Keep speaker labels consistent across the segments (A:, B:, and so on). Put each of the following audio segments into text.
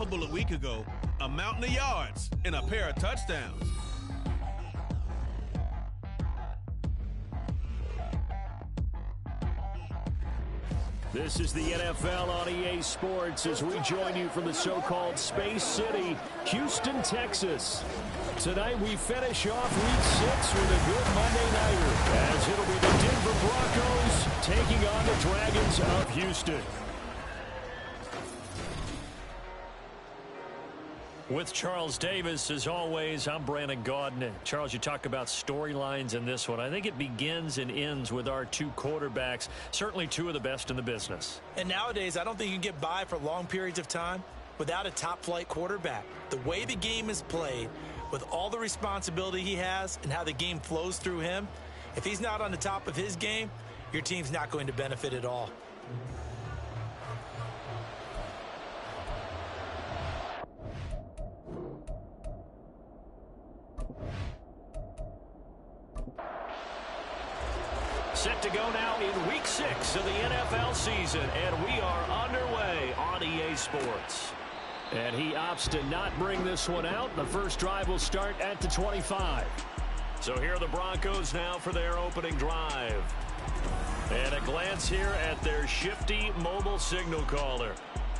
A: unstoppable a week ago, a mountain of yards, and a pair of touchdowns.
B: This is the NFL on EA Sports as we join you from the so-called Space City, Houston, Texas. Tonight we finish off Week 6 with a good Monday nighter, as it'll be the Denver Broncos taking on the Dragons of Houston. With Charles Davis, as always, I'm Brandon Gaudin. Charles, you talk about storylines in this one. I think it begins and ends with our two quarterbacks, certainly two of the best in the business.
C: And nowadays, I don't think you can get by for long periods of time without a top-flight quarterback. The way the game is played, with all the responsibility he has and how the game flows through him, if he's not on the top of his game, your team's not going to benefit at all.
B: Set to go now in Week 6 of the NFL season, and we are underway on EA Sports. And he opts to not bring this one out. The first drive will start at the 25. So here are the Broncos now for their opening drive. And a glance here at their shifty mobile signal caller.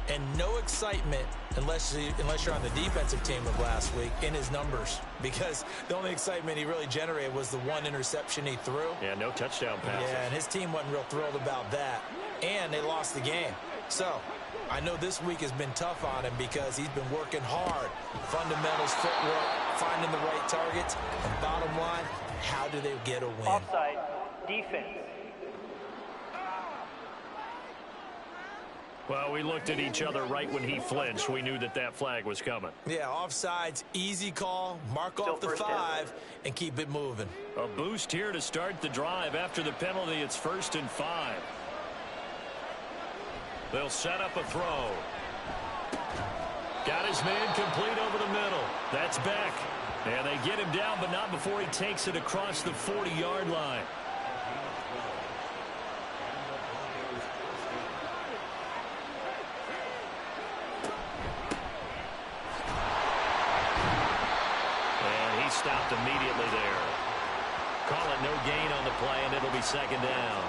C: And no excitement unless you're on the defensive team of last week in his numbers, because the only excitement he really generated was the one interception he threw.
B: Yeah, no touchdown passes.
C: Yeah, and his team wasn't real thrilled about that, and they lost the game. So I know this week has been tough on him because he's been working hard. Fundamentals, footwork, finding the right targets, and bottom line, how do they get a win?
D: Offside, defense.
B: Well, we looked at each other right when he flinched. We knew that that flag was coming.
C: Yeah, offsides, easy call, mark off the 5, and keep it moving.
B: A boost here to start the drive. After the penalty, it's 1st and 5. They'll set up a throw. Got his man complete over the middle. That's Beck. And they get him down, but not before he takes it across the 40-yard line. Stopped immediately there. Call it no gain on the play, and it'll be 2nd down.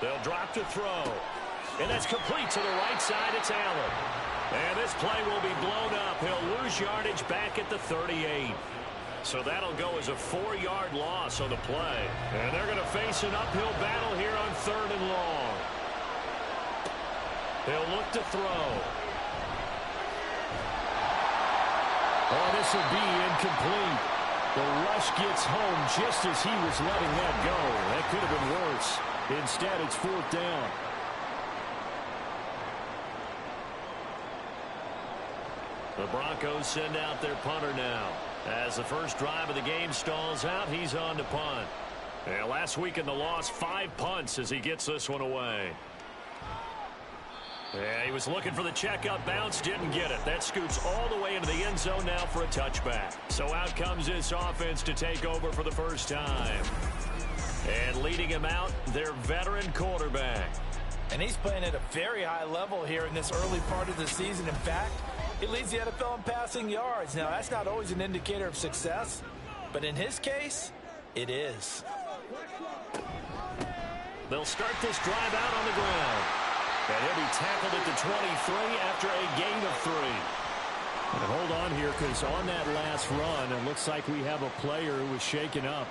B: They'll drop to throw. And that's complete to the right side. It's Allen. And this play will be blown up. He'll lose yardage back at the 38. So that'll go as a 4-yard loss on the play. And they're going to face an uphill battle here on 3rd and long. They'll look to throw. Oh, this will be incomplete. The rush gets home just as he was letting that go. That could have been worse. Instead, it's 4th down. The Broncos send out their punter now. As the first drive of the game stalls out, he's on to punt. And last week in the loss, 5 punts as he gets this one away. Yeah, he was looking for the checkup bounce, didn't get it. That scoots all the way into the end zone now for a touchback. So out comes this offense to take over for the first time. And leading him out, their veteran quarterback.
C: And he's playing at a very high level here in this early part of the season. In fact, he leads the NFL in passing yards. Now, that's not always an indicator of success, but in his case, it is.
B: They'll start this drive out on the ground. And he'll be tackled at the 23 after a gain of 3. And hold on here, because on that last run, it looks like we have a player who was shaken up.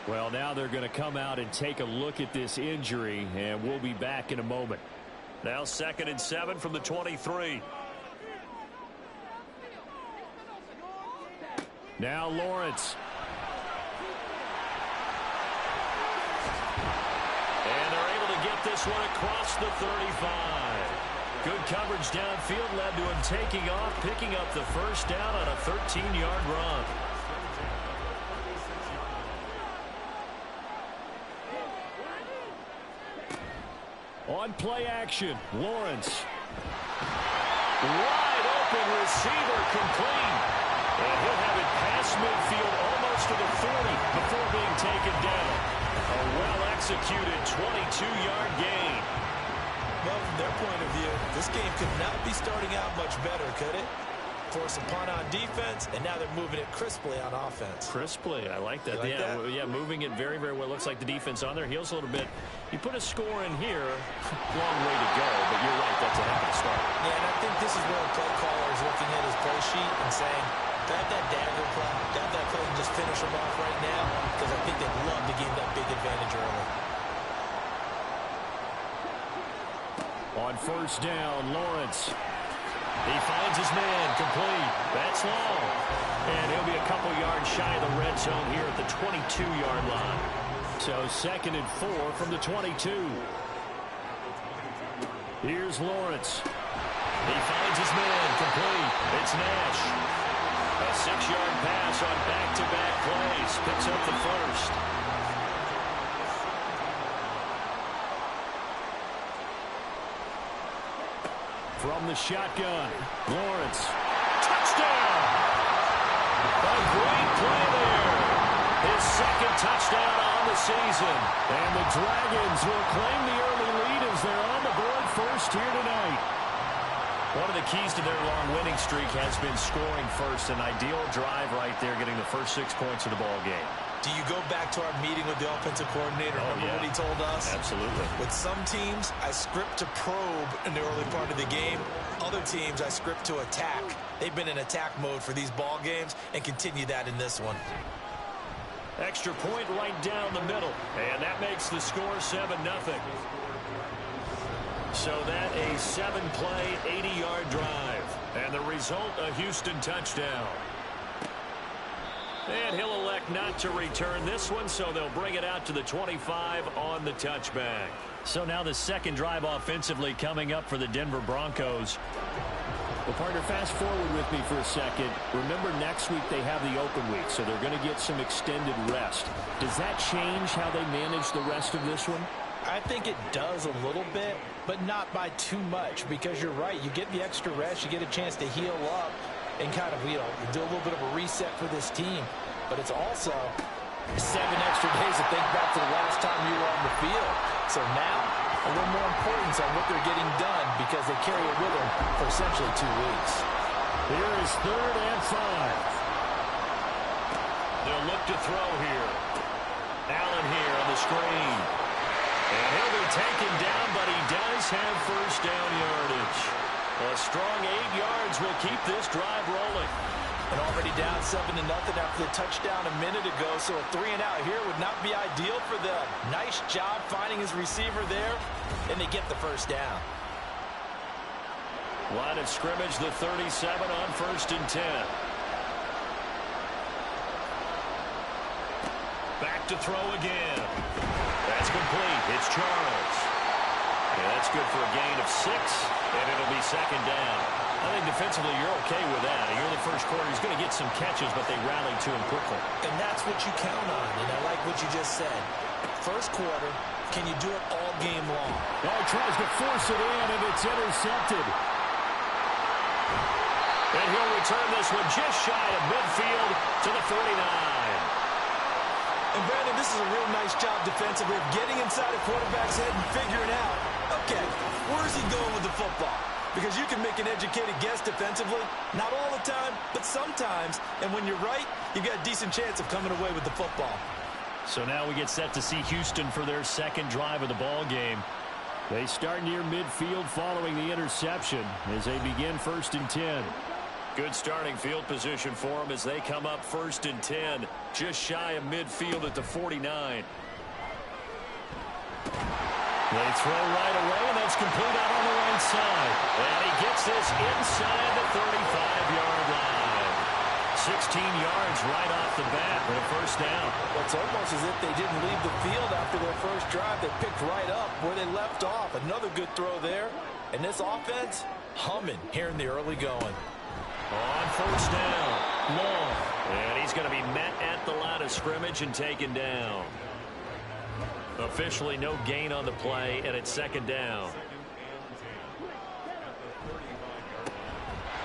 B: Well, now they're going to come out and take a look at this injury, and we'll be back in a moment. Now 2nd and 7 from the 23. Now Lawrence. And they're able to get this one across the 35. Good coverage downfield led to him taking off, picking up the first down on a 13-yard run. On play action, Lawrence. Wide open receiver complete. And he'll have it past midfield almost to the 40 before being taken down. A executed 22-yard gain.
C: Well, from their point of view, this game could not be starting out much better, could it? Force a punt on defense, and now they're moving it crisply on offense.
B: Crisply, I like that.
C: Like that?
B: Yeah, moving it very, very well. Looks like the defense on their heels a little bit. You put a score in here, long way to go, but you're right, that's a heck of a start.
C: Yeah, and I think this is where a play caller is looking at his play sheet and saying, grab that dagger play, grab that play and just finish them off right now, because I think they'd love to gain that big advantage early.
B: On first down, Lawrence. He finds his man, complete. That's long. And he'll be a couple yards shy of the red zone here at the 22-yard line. So 2nd and 4 from the 22. Here's Lawrence. He finds his man, complete. It's Nash. A 6-yard pass on back-to-back plays. Picks up the first. From the shotgun, Lawrence. Touchdown! A great play there. His 2nd touchdown on the season. And the Dragons will claim the early lead as they're on the board first here tonight. One of the keys to their long winning streak has been scoring first. An ideal drive right there, getting the first 6 points of the ball game.
C: Do you go back to our meeting with the offensive coordinator? Remember what he told us?
B: Absolutely.
C: With some teams, I script to probe in the early part of the game. Other teams, I script to attack. They've been in attack mode for these ball games and continue that in this one.
B: Extra point right down the middle. And that makes the score 7-0. So that a 7-play, 80-yard drive. And the result, a Houston touchdown. And he'll elect not to return this one, so they'll bring it out to the 25 on the touchback. So now the 2nd drive offensively coming up for the Denver Broncos. Well, partner, fast forward with me for a second. Remember, next week they have the open week, so they're going to get some extended rest. Does that change how they manage the rest of this one?
C: I think it does a little bit, but not by too much, because you're right. You get the extra rest, you get a chance to heal up and kind of, do a little bit of a reset for this team. But it's also 7 extra days to think back to the last time you were on the field. So now, a little more importance on what they're getting done because they carry it with them for essentially 2 weeks.
B: Here is 3rd and 5. They'll look to throw here. Allen here on the screen. And he'll be taken down, but he does have first down yardage. A strong 8 yards will keep this drive rolling.
C: And already down 7-0 after the touchdown a minute ago, so a 3-and-out here would not be ideal for them. Nice job finding his receiver there, and they get the first down.
B: Line of scrimmage, the 37 on 1st and 10. Back to throw again. That's complete. It's Charles. Yeah, that's good for a gain of 6, and it'll be 2nd down. I think defensively you're okay with that. Here in the first quarter, he's going to get some catches, but they rallied to him quickly.
C: And that's what you count on, and I like what you just said. First quarter, can you do it all game long?
B: Oh, he tries to force it in, and it's intercepted. And he'll return this one just shy of midfield to the 49.
C: And Brandon, this is a real nice job defensively of getting inside a quarterback's head and figuring out, okay, where is he going with the football? Because you can make an educated guess defensively, not all the time, but sometimes. And when you're right, you've got a decent chance of coming away with the football.
B: So now we get set to see Houston for their 2nd drive of the ball game. They start near midfield following the interception as they begin 1st and 10. Good starting field position for them as they come up 1st and 10, just shy of midfield at the 49. They throw right away, and that's complete out on the right side. And he gets this inside the 35-yard line. 16 yards right off the bat for a first down.
C: It's almost as if they didn't leave the field after their first drive. They picked right up where they left off. Another good throw there. And this offense, humming here in the early going.
B: On first down, Long. And he's going to be met at the line of scrimmage and taken down. Officially no gain on the play, and it's 2nd down.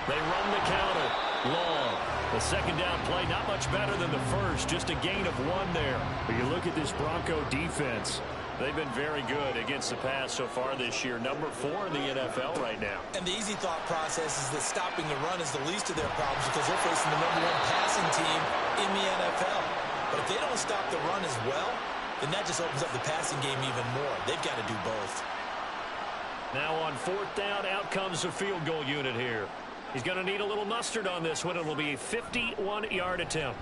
B: They run the counter. Long. The 2nd down play, not much better than the first. Just a gain of 1 there. But you look at this Bronco defense. They've been very good against the pass so far this year. Number 4 in the NFL right now.
C: And the easy thought process is that stopping the run is the least of their problems because they're facing the #1 passing team in the NFL. But if they don't stop the run as well, then that just opens up the passing game even more. They've got to do both.
B: Now on 4th down, out comes the field goal unit here. He's going to need a little mustard on this one. It will be a 51-yard attempt.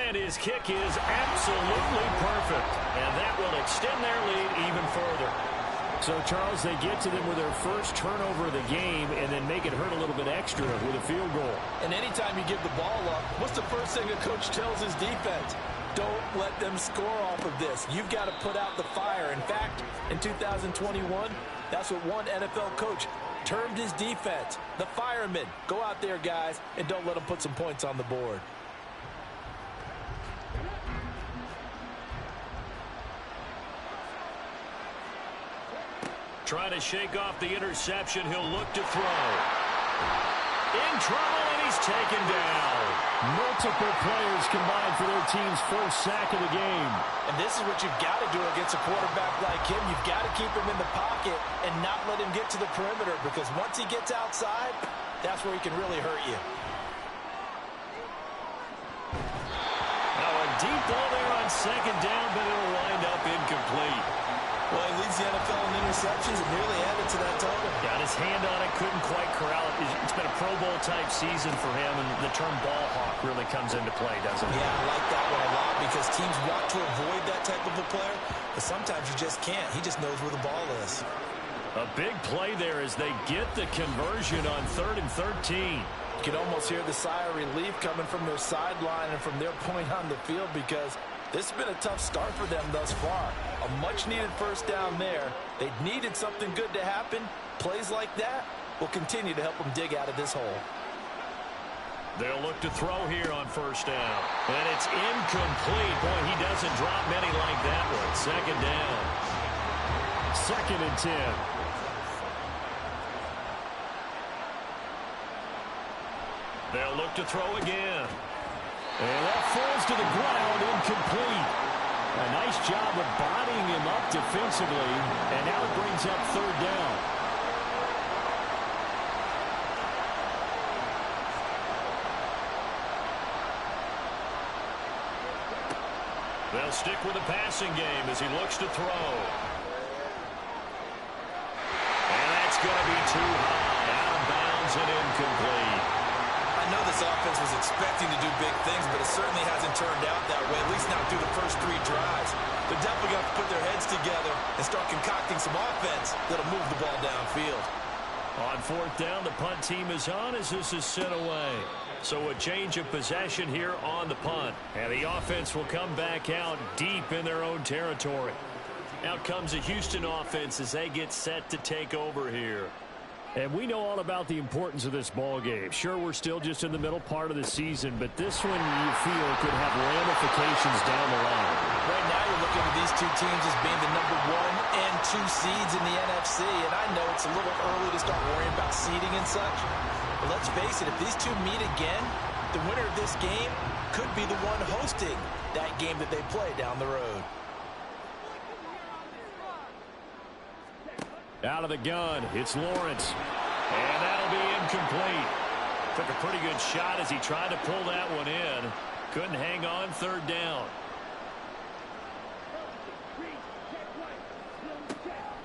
B: And his kick is absolutely perfect. And that will extend their lead even further. So, Charles, they get to them with their first turnover of the game and then make it hurt a little bit extra with a field goal.
C: And anytime you give the ball up, what's the first thing a coach tells his defense? Don't let them score off of this. You've got to put out the fire. In fact, in 2021, that's what one NFL coach termed his defense, the firemen. Go out there, guys, and don't let them put some points on the board.
B: Trying to shake off the interception. He'll look to throw. In trouble, and he's taken down. Multiple players combined for their team's first sack of the game.
C: And this is what you've got to do against a quarterback like him. You've got to keep him in the pocket and not let him get to the perimeter, because once he gets outside, that's where he can really hurt you.
B: Now a deep ball there on 2nd down, but it'll wind up incomplete.
C: Well, he leads the NFL in interceptions and nearly added to that total.
B: Got his hand on it, couldn't quite corral it. It's been a Pro Bowl-type season for him, and the term ball hawk really comes into play, doesn't it?
C: Yeah, I like that one a lot because teams want to avoid that type of a player, but sometimes you just can't. He just knows where the ball is.
B: A big play there as they get the conversion on 3rd and 13.
C: You can almost hear the sigh of relief coming from their sideline and from their point on the field, because this has been a tough start for them thus far. A much-needed first down there. They needed something good to happen. Plays like that will continue to help them dig out of this hole.
B: They'll look to throw here on 1st down. And it's incomplete. Boy, he doesn't drop many like that one. 2nd down. 2nd and 10. They'll look to throw again. And that falls to the ground, incomplete. A nice job of bodying him up defensively, and now it brings up 3rd down. They'll stick with the passing game as he looks to throw. And that's going to be too high, out of bounds and incomplete.
C: I know this offense was expecting to do big things, but it certainly hasn't turned out that way, at least not through the first 3 drives. They're definitely going to put their heads together and start concocting some offense that'll move the ball downfield.
B: On 4th down, the punt team is on as this is sent away. So a change of possession here on the punt. And the offense will come back out deep in their own territory. Out comes the Houston offense as they get set to take over here. And we know all about the importance of this ball game. Sure, we're still just in the middle part of the season, but this one you feel could have ramifications down the line.
C: Right now you're looking at these two teams as being the #1 and 2 seeds in the NFC, and I know it's a little early to start worrying about seeding and such, but let's face it, if these two meet again, the winner of this game could be the one hosting that game that they play down the road.
B: Out of the gun, it's Lawrence. And that'll be incomplete. Took a pretty good shot as he tried to pull that one in. Couldn't hang on 3rd down.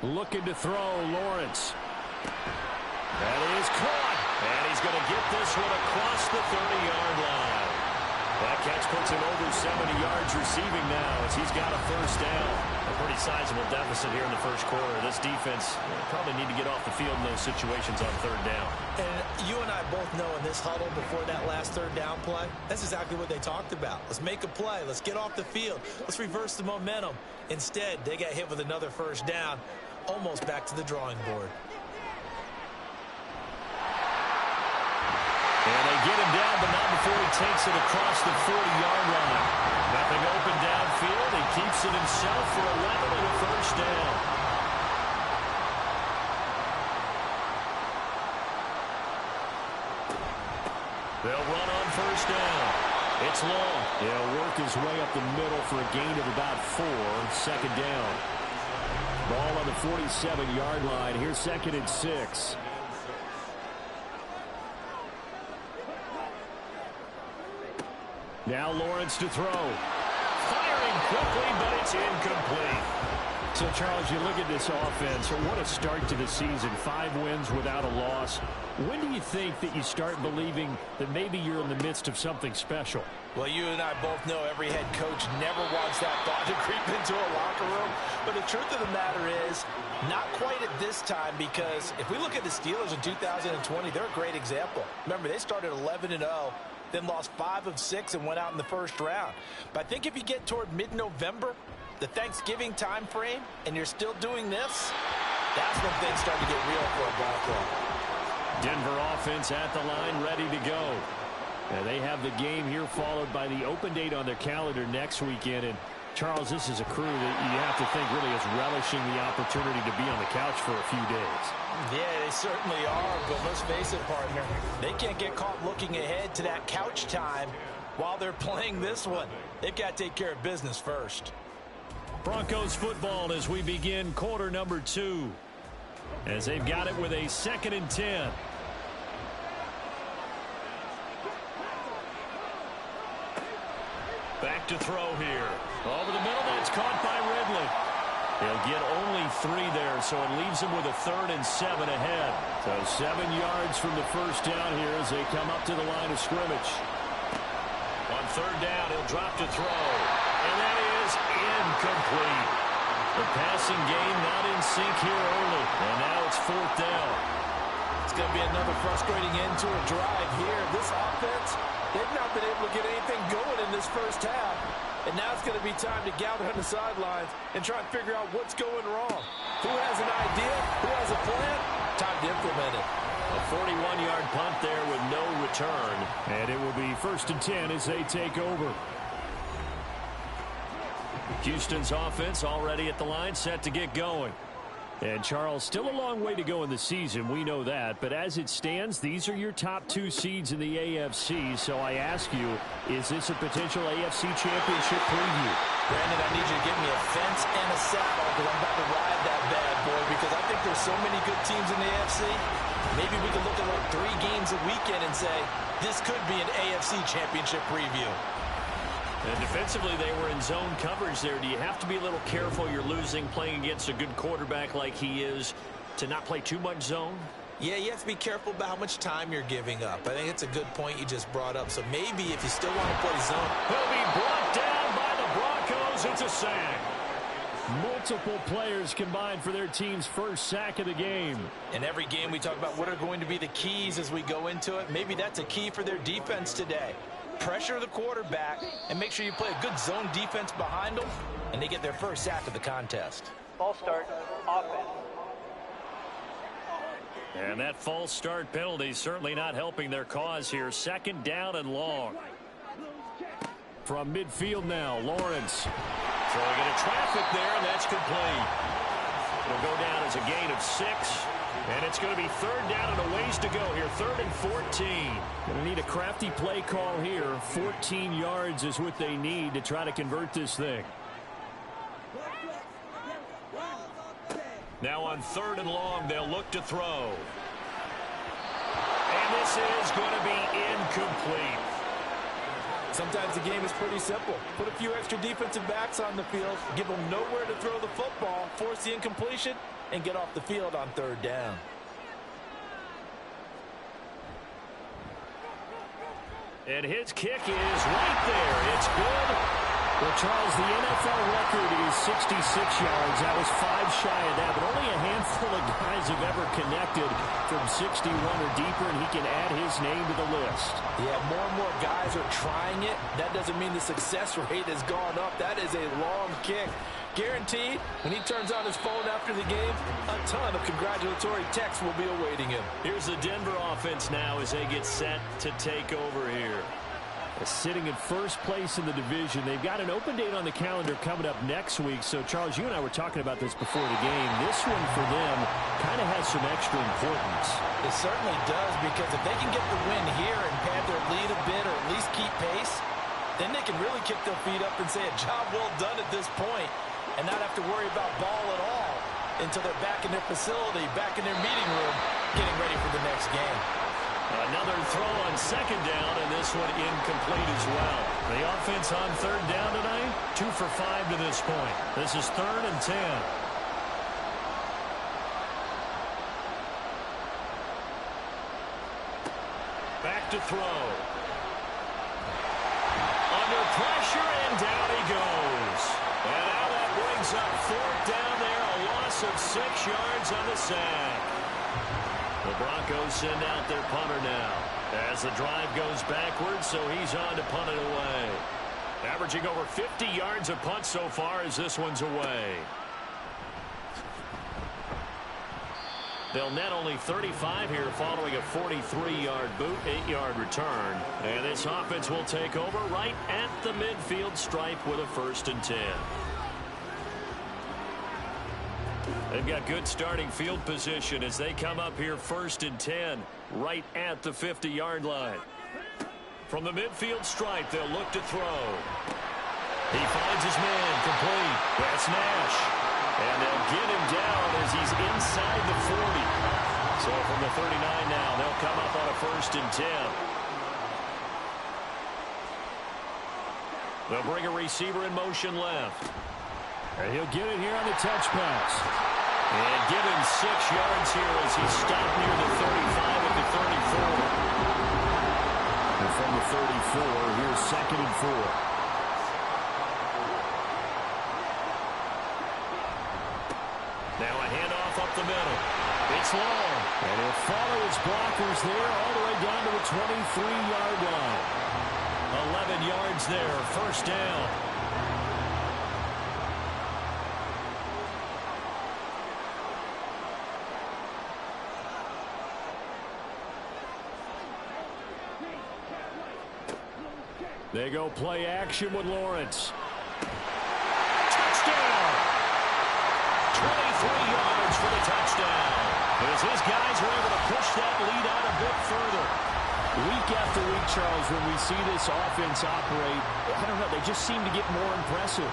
B: Looking to throw, Lawrence. That is caught. And he's going to get this one across the 30-yard line. That catch puts him over 70 yards receiving now as he's got a 1st down. A pretty sizable deficit here in the 1st quarter. This defense probably need to get off the field in those situations on 3rd down.
C: And you and I both know in this huddle before that last 3rd down play, that's exactly what they talked about. Let's make a play. Let's get off the field. Let's reverse the momentum. Instead, they got hit with another 1st down, almost back to the drawing board.
B: And they get him down, but not before he takes it across the 40-yard line. Nothing open downfield. He keeps it himself for 11 and a 1st down. They'll run on 1st down. It's long. He'll work his way up the middle for a gain of about 4. 2nd down. Ball on the 47-yard line. Here's 2nd and 6. Now Lawrence to throw. Firing quickly, but it's incomplete. So, Charles, you look at this offense, what a start to the season. 5 wins without a loss. When do you think that you start believing that maybe you're in the midst of something special?
C: Well, you and I both know every head coach never wants that thought to creep into a locker room. But the truth of the matter is, not quite at this time, because if we look at the Steelers in 2020, they're a great example. Remember, they started 11-0. Then lost 5 of 6 and went out in the first round. But I think if you get toward mid-November, the Thanksgiving time frame, and you're still doing this, that's when things start to get real for a ball club.
B: Denver offense at the line, ready to go. And they have the game here followed by the open date on their calendar next weekend. And Charles, this is a crew that you have to think really is relishing the opportunity to be on the couch for a few days.
C: Yeah, they certainly are, but let's face it, partner. They can't get caught looking ahead to that couch time while they're playing this one. They've got to take care of business first.
B: Broncos football as we begin quarter number 2. As they've got it with a 2nd and 10. Back to throw here. Over the middle, that's caught by Ridley. They'll get only 3 there, so it leaves them with a 3rd and 7 ahead. So 7 yards from the first down here as they come up to the line of scrimmage. On 3rd down, he'll drop to throw. And that is incomplete. The passing game not in sync here early. And now it's 4th down.
C: It's going to be another frustrating end to a drive here. This offense, they've not been able to get anything going in this first half. And now it's going to be time to gather on the sidelines and try and figure out what's going wrong. Who has an idea? Who has a plan? Time to implement it.
B: A 41-yard punt there with no return. And it will be 1st and 10 as they take over. Houston's offense already at the line, set to get going. And, Charles, still a long way to go in the season. We know that. But as it stands, these are your top 2 seeds in the AFC. So I ask you, is this a potential AFC championship preview?
C: Brandon, I need you to give me a fence and a saddle because I'm about to ride that bad boy because I think there's so many good teams in the AFC. Maybe we can look at like 3 games a weekend and say, this could be an AFC championship preview.
B: And defensively, they were in zone coverage there. Do you have to be a little careful? You're losing, playing against a good quarterback like he is, to not play too much zone?
C: Yeah, you have to be careful about how much time you're giving up. I think it's a good point you just brought up. So maybe if you still want to play zone.
B: He'll be brought down by the Broncos. It's a sack. Multiple players combined for their team's first sack of the game.
C: In every game we talk about what are going to be the keys as we go into it. Maybe that's a key for their defense today. Pressure the quarterback and make sure you play a good zone defense behind them, and they get their first sack of the contest.
D: False start, offense.
B: And that false start penalty certainly not helping their cause here. 2nd down and long. From midfield now, Lawrence throwing into traffic there, and that's complete. It'll go down as a gain of 6. And it's going to be 3rd down and a ways to go here. 3rd and 14. Going to need a crafty play call here. 14 yards is what they need to try to convert this thing. Now on 3rd and long, they'll look to throw. And this is going to be incomplete.
C: Sometimes the game is pretty simple. Put a few extra defensive backs on the field, give them nowhere to throw the football, force the incompletion, and get off the field on 3rd down.
B: And his kick is right there. It's good. Well, Charles, the NFL record is 66 yards. That was 5 shy of that, but only a handful of guys have ever connected from 61 or deeper, and he can add his name to the list.
C: Yeah, more and more guys are trying it. That doesn't mean the success rate has gone up. That is a long kick. Guaranteed, when he turns on his phone after the game, a ton of congratulatory texts will be awaiting him.
B: Here's the Denver offense now as they get set to take over here. Sitting in first place in the division. They've got an open date on the calendar coming up next week. So, Charles, you and I were talking about this before the game. This one for them kind of has some extra importance.
C: It certainly does, because if they can get the win here and pad their lead a bit or at least keep pace, then they can really kick their feet up and say a job well done at this point and not have to worry about ball at all until they're back in their facility, back in their meeting room, getting ready for the next game.
B: Another throw on second down, and this one incomplete as well. The offense on third down tonight, 2 for 5 to this point. This is 3rd and 10. Back to throw. Under pressure, and down he goes. And now that brings up 4th down there, a loss of 6 yards on the sack. The Broncos send out their punter now as the drive goes backwards, so he's on to punt it away. Averaging over 50 yards a punt so far as this one's away. They'll net only 35 here following a 43-yard boot, 8-yard return. And this offense will take over right at the midfield stripe with a 1st and 10. They've got good starting field position as they come up here 1st and 10 right at the 50-yard line. From the midfield stripe, they'll look to throw. He finds his man complete. That's Nash. And they'll get him down as he's inside the 40. So from the 39 now, they'll come up on a 1st and 10. They'll bring a receiver in motion left. And he'll get it here on the touch pass. And give him 6 yards here as he's stopped near the 35 at the 34. And from the 34, here's 2nd and 4. Now a handoff up the middle. It's long. And he'll follow his blockers there all the way down to the 23-yard line. 11 yards there, 1st down. They go play action with Lawrence. Touchdown! 23 yards for the touchdown. As his guys are able to push that lead out a bit further. Week after week, Charles, when we see this offense operate, I don't know, they just seem to get more impressive.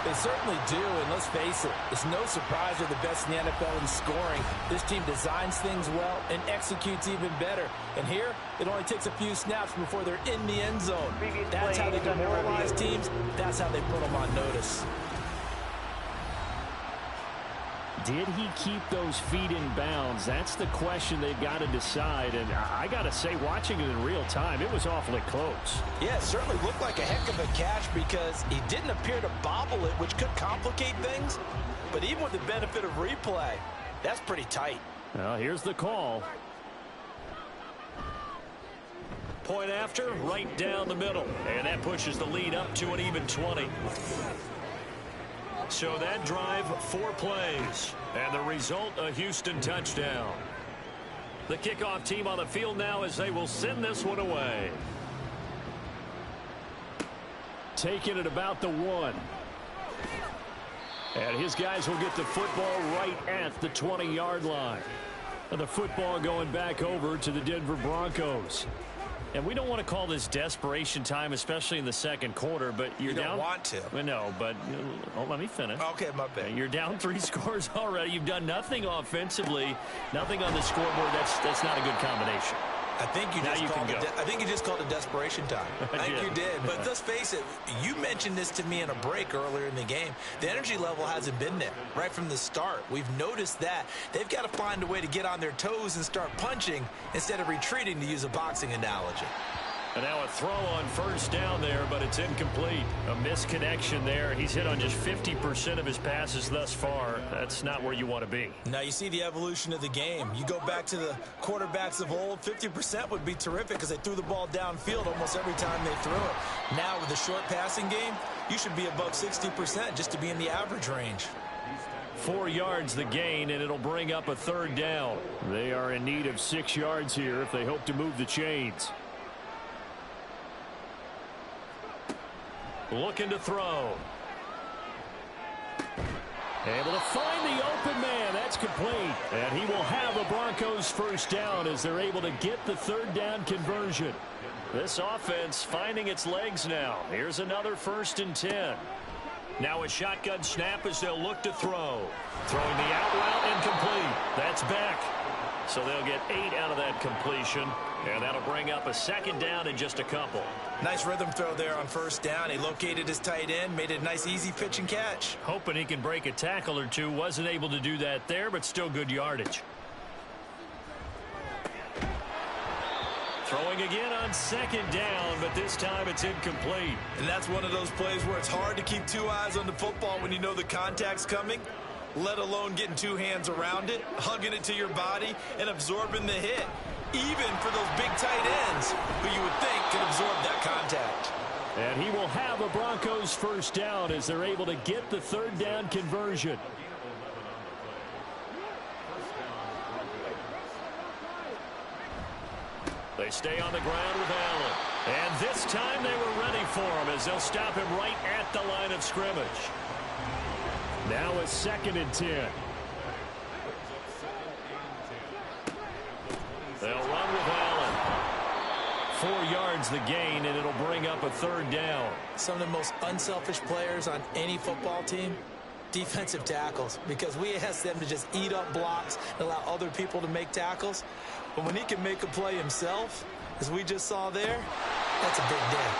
C: They certainly do, and let's face it, it's no surprise they're the best in the NFL in scoring. This team designs things well and executes even better. And here, it only takes a few snaps before they're in the end zone. That's how they demoralize teams. That's how they put them on notice.
B: Did he keep those feet in bounds? That's the question they've got to decide. And I got to say, watching it in real time, it was awfully close.
C: Yeah, it certainly looked like a heck of a catch because he didn't appear to bobble it, which could complicate things. But even with the benefit of replay, that's pretty tight.
B: Well, here's the call. Point after, right down the middle. And that pushes the lead up to an even 20. So that drive, 4 plays. And the result, a Houston touchdown. The kickoff team on the field now as they will send this one away. Taking it about the 1. And his guys will get the football right at the 20-yard line. And the football going back over to the Denver Broncos. And we don't want to call this desperation time, especially in the second quarter, but you're down.
C: You don't want to.
B: No, but let me finish.
C: Okay, my bad.
B: You're down 3 scores already. You've done nothing offensively, nothing on the scoreboard. That's not a good combination.
C: I think you just called it desperation time. I think you did. But let's face it, you mentioned this to me in a break earlier in the game. The energy level hasn't been there right from the start. We've noticed that. They've got to find a way to get on their toes and start punching instead of retreating, to use a boxing analogy.
B: And now a throw on 1st down there, but it's incomplete. A misconnection there. He's hit on just 50% of his passes thus far. That's not where you want to be.
C: Now you see the evolution of the game. You go back to the quarterbacks of old, 50% would be terrific because they threw the ball downfield almost every time they threw it. Now with the short passing game, you should be above 60% just to be in the average range.
B: 4 yards the gain, and it'll bring up a 3rd down. They are in need of 6 yards here if they hope to move the chains. Looking to throw. Able to find the open man. That's complete. And he will have a Broncos 1st down as they're able to get the 3rd down conversion. This offense finding its legs now. Here's another 1st and 10. Now a shotgun snap as they'll look to throw. Throwing the out route incomplete. That's back. So they'll get 8 out of that completion, and that'll bring up a second down in just a couple.
C: Nice rhythm throw there on first down. He located his tight end, made it a nice easy pitch and catch.
B: Hoping he can break a tackle or two. Wasn't able to do that there, but still good yardage. Throwing again on second down, but this time it's incomplete.
C: And that's one of those plays where it's hard to keep 2 eyes on the football when you know the contact's coming, let alone getting 2 hands around it, hugging it to your body, and absorbing the hit, even for those big tight ends who you would think could absorb that contact.
B: And he will have a Broncos first down as they're able to get the third down conversion. They stay on the ground with Allen. And this time they were ready for him as they'll stop him right at the line of scrimmage. Now a 2nd and 10. They'll run with Allen. 4 yards the gain, and it'll bring up a third down.
C: Some of the most unselfish players on any football team, defensive tackles, because we ask them to just eat up blocks and allow other people to make tackles. But when he can make a play himself, as we just saw there, that's a big day.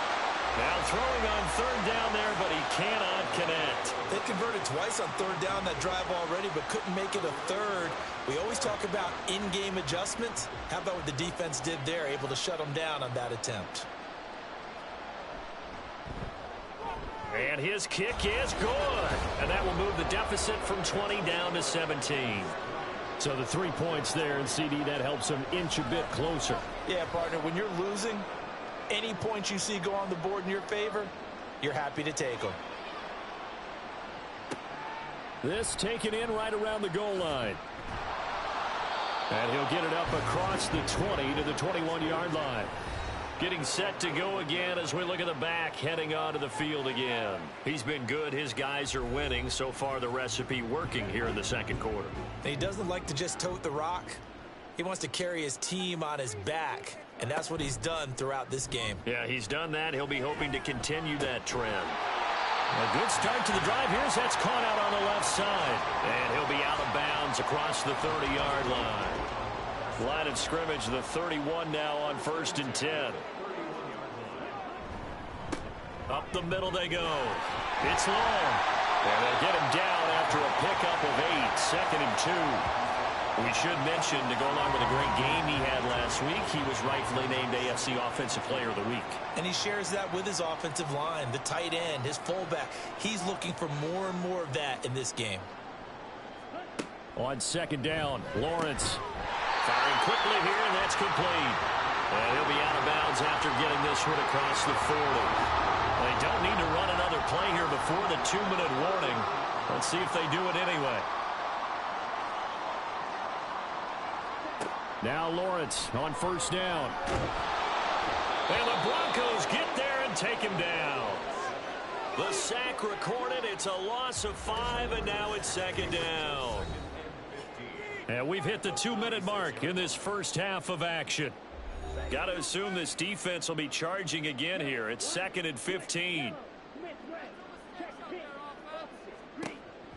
B: Now throwing on third down there, but he cannot connect.
C: They converted twice on third down that drive already, but couldn't make it a third. We always talk about in-game adjustments. How about what the defense did there, able to shut them down on that attempt?
B: And his kick is good. And that will move the deficit from 20 down to 17. So the 3 points there, and CD, that helps him inch a bit closer.
C: Yeah, partner, when you're losing, any points you see go on the board in your favor, you're happy to take them.
B: This taken in right around the goal line. And he'll get it up across the 20 to the 21-yard line. Getting set to go again as we look at the back, heading onto the field again. He's been good. His guys are winning. So far, the recipe working here in the second quarter.
C: And he doesn't like to just tote the rock. He wants to carry his team on his back, and that's what he's done throughout this game.
B: Yeah, he's done that. He'll be hoping to continue that trend. A good start to the drive. Here's that's caught out on the left side. And he'll be out of bounds across the 30-yard line. Line of scrimmage, the 31 now on 1st and 10. Up the middle they go. It's long. And they'll get him down after a pickup of 8. 2nd and 2. We should mention, to go along with a great game he had last week, he was rightfully named AFC Offensive Player of the Week. And
C: he shares that with his offensive line, the tight end, his fullback. He's looking for more and more of that in this game.
B: On 2nd down, Lawrence firing quickly here, and that's complete. And he'll be out of bounds after getting this one across the 40. They don't need to run another play here before the 2-minute warning. Let's see if they do it anyway. Now Lawrence on 1st down. And the Broncos get there and take him down. The sack recorded. It's a loss of 5, and now it's 2nd down. And we've hit the 2-minute mark in this first half of action. Got to assume this defense will be charging again here. It's 2nd and 15.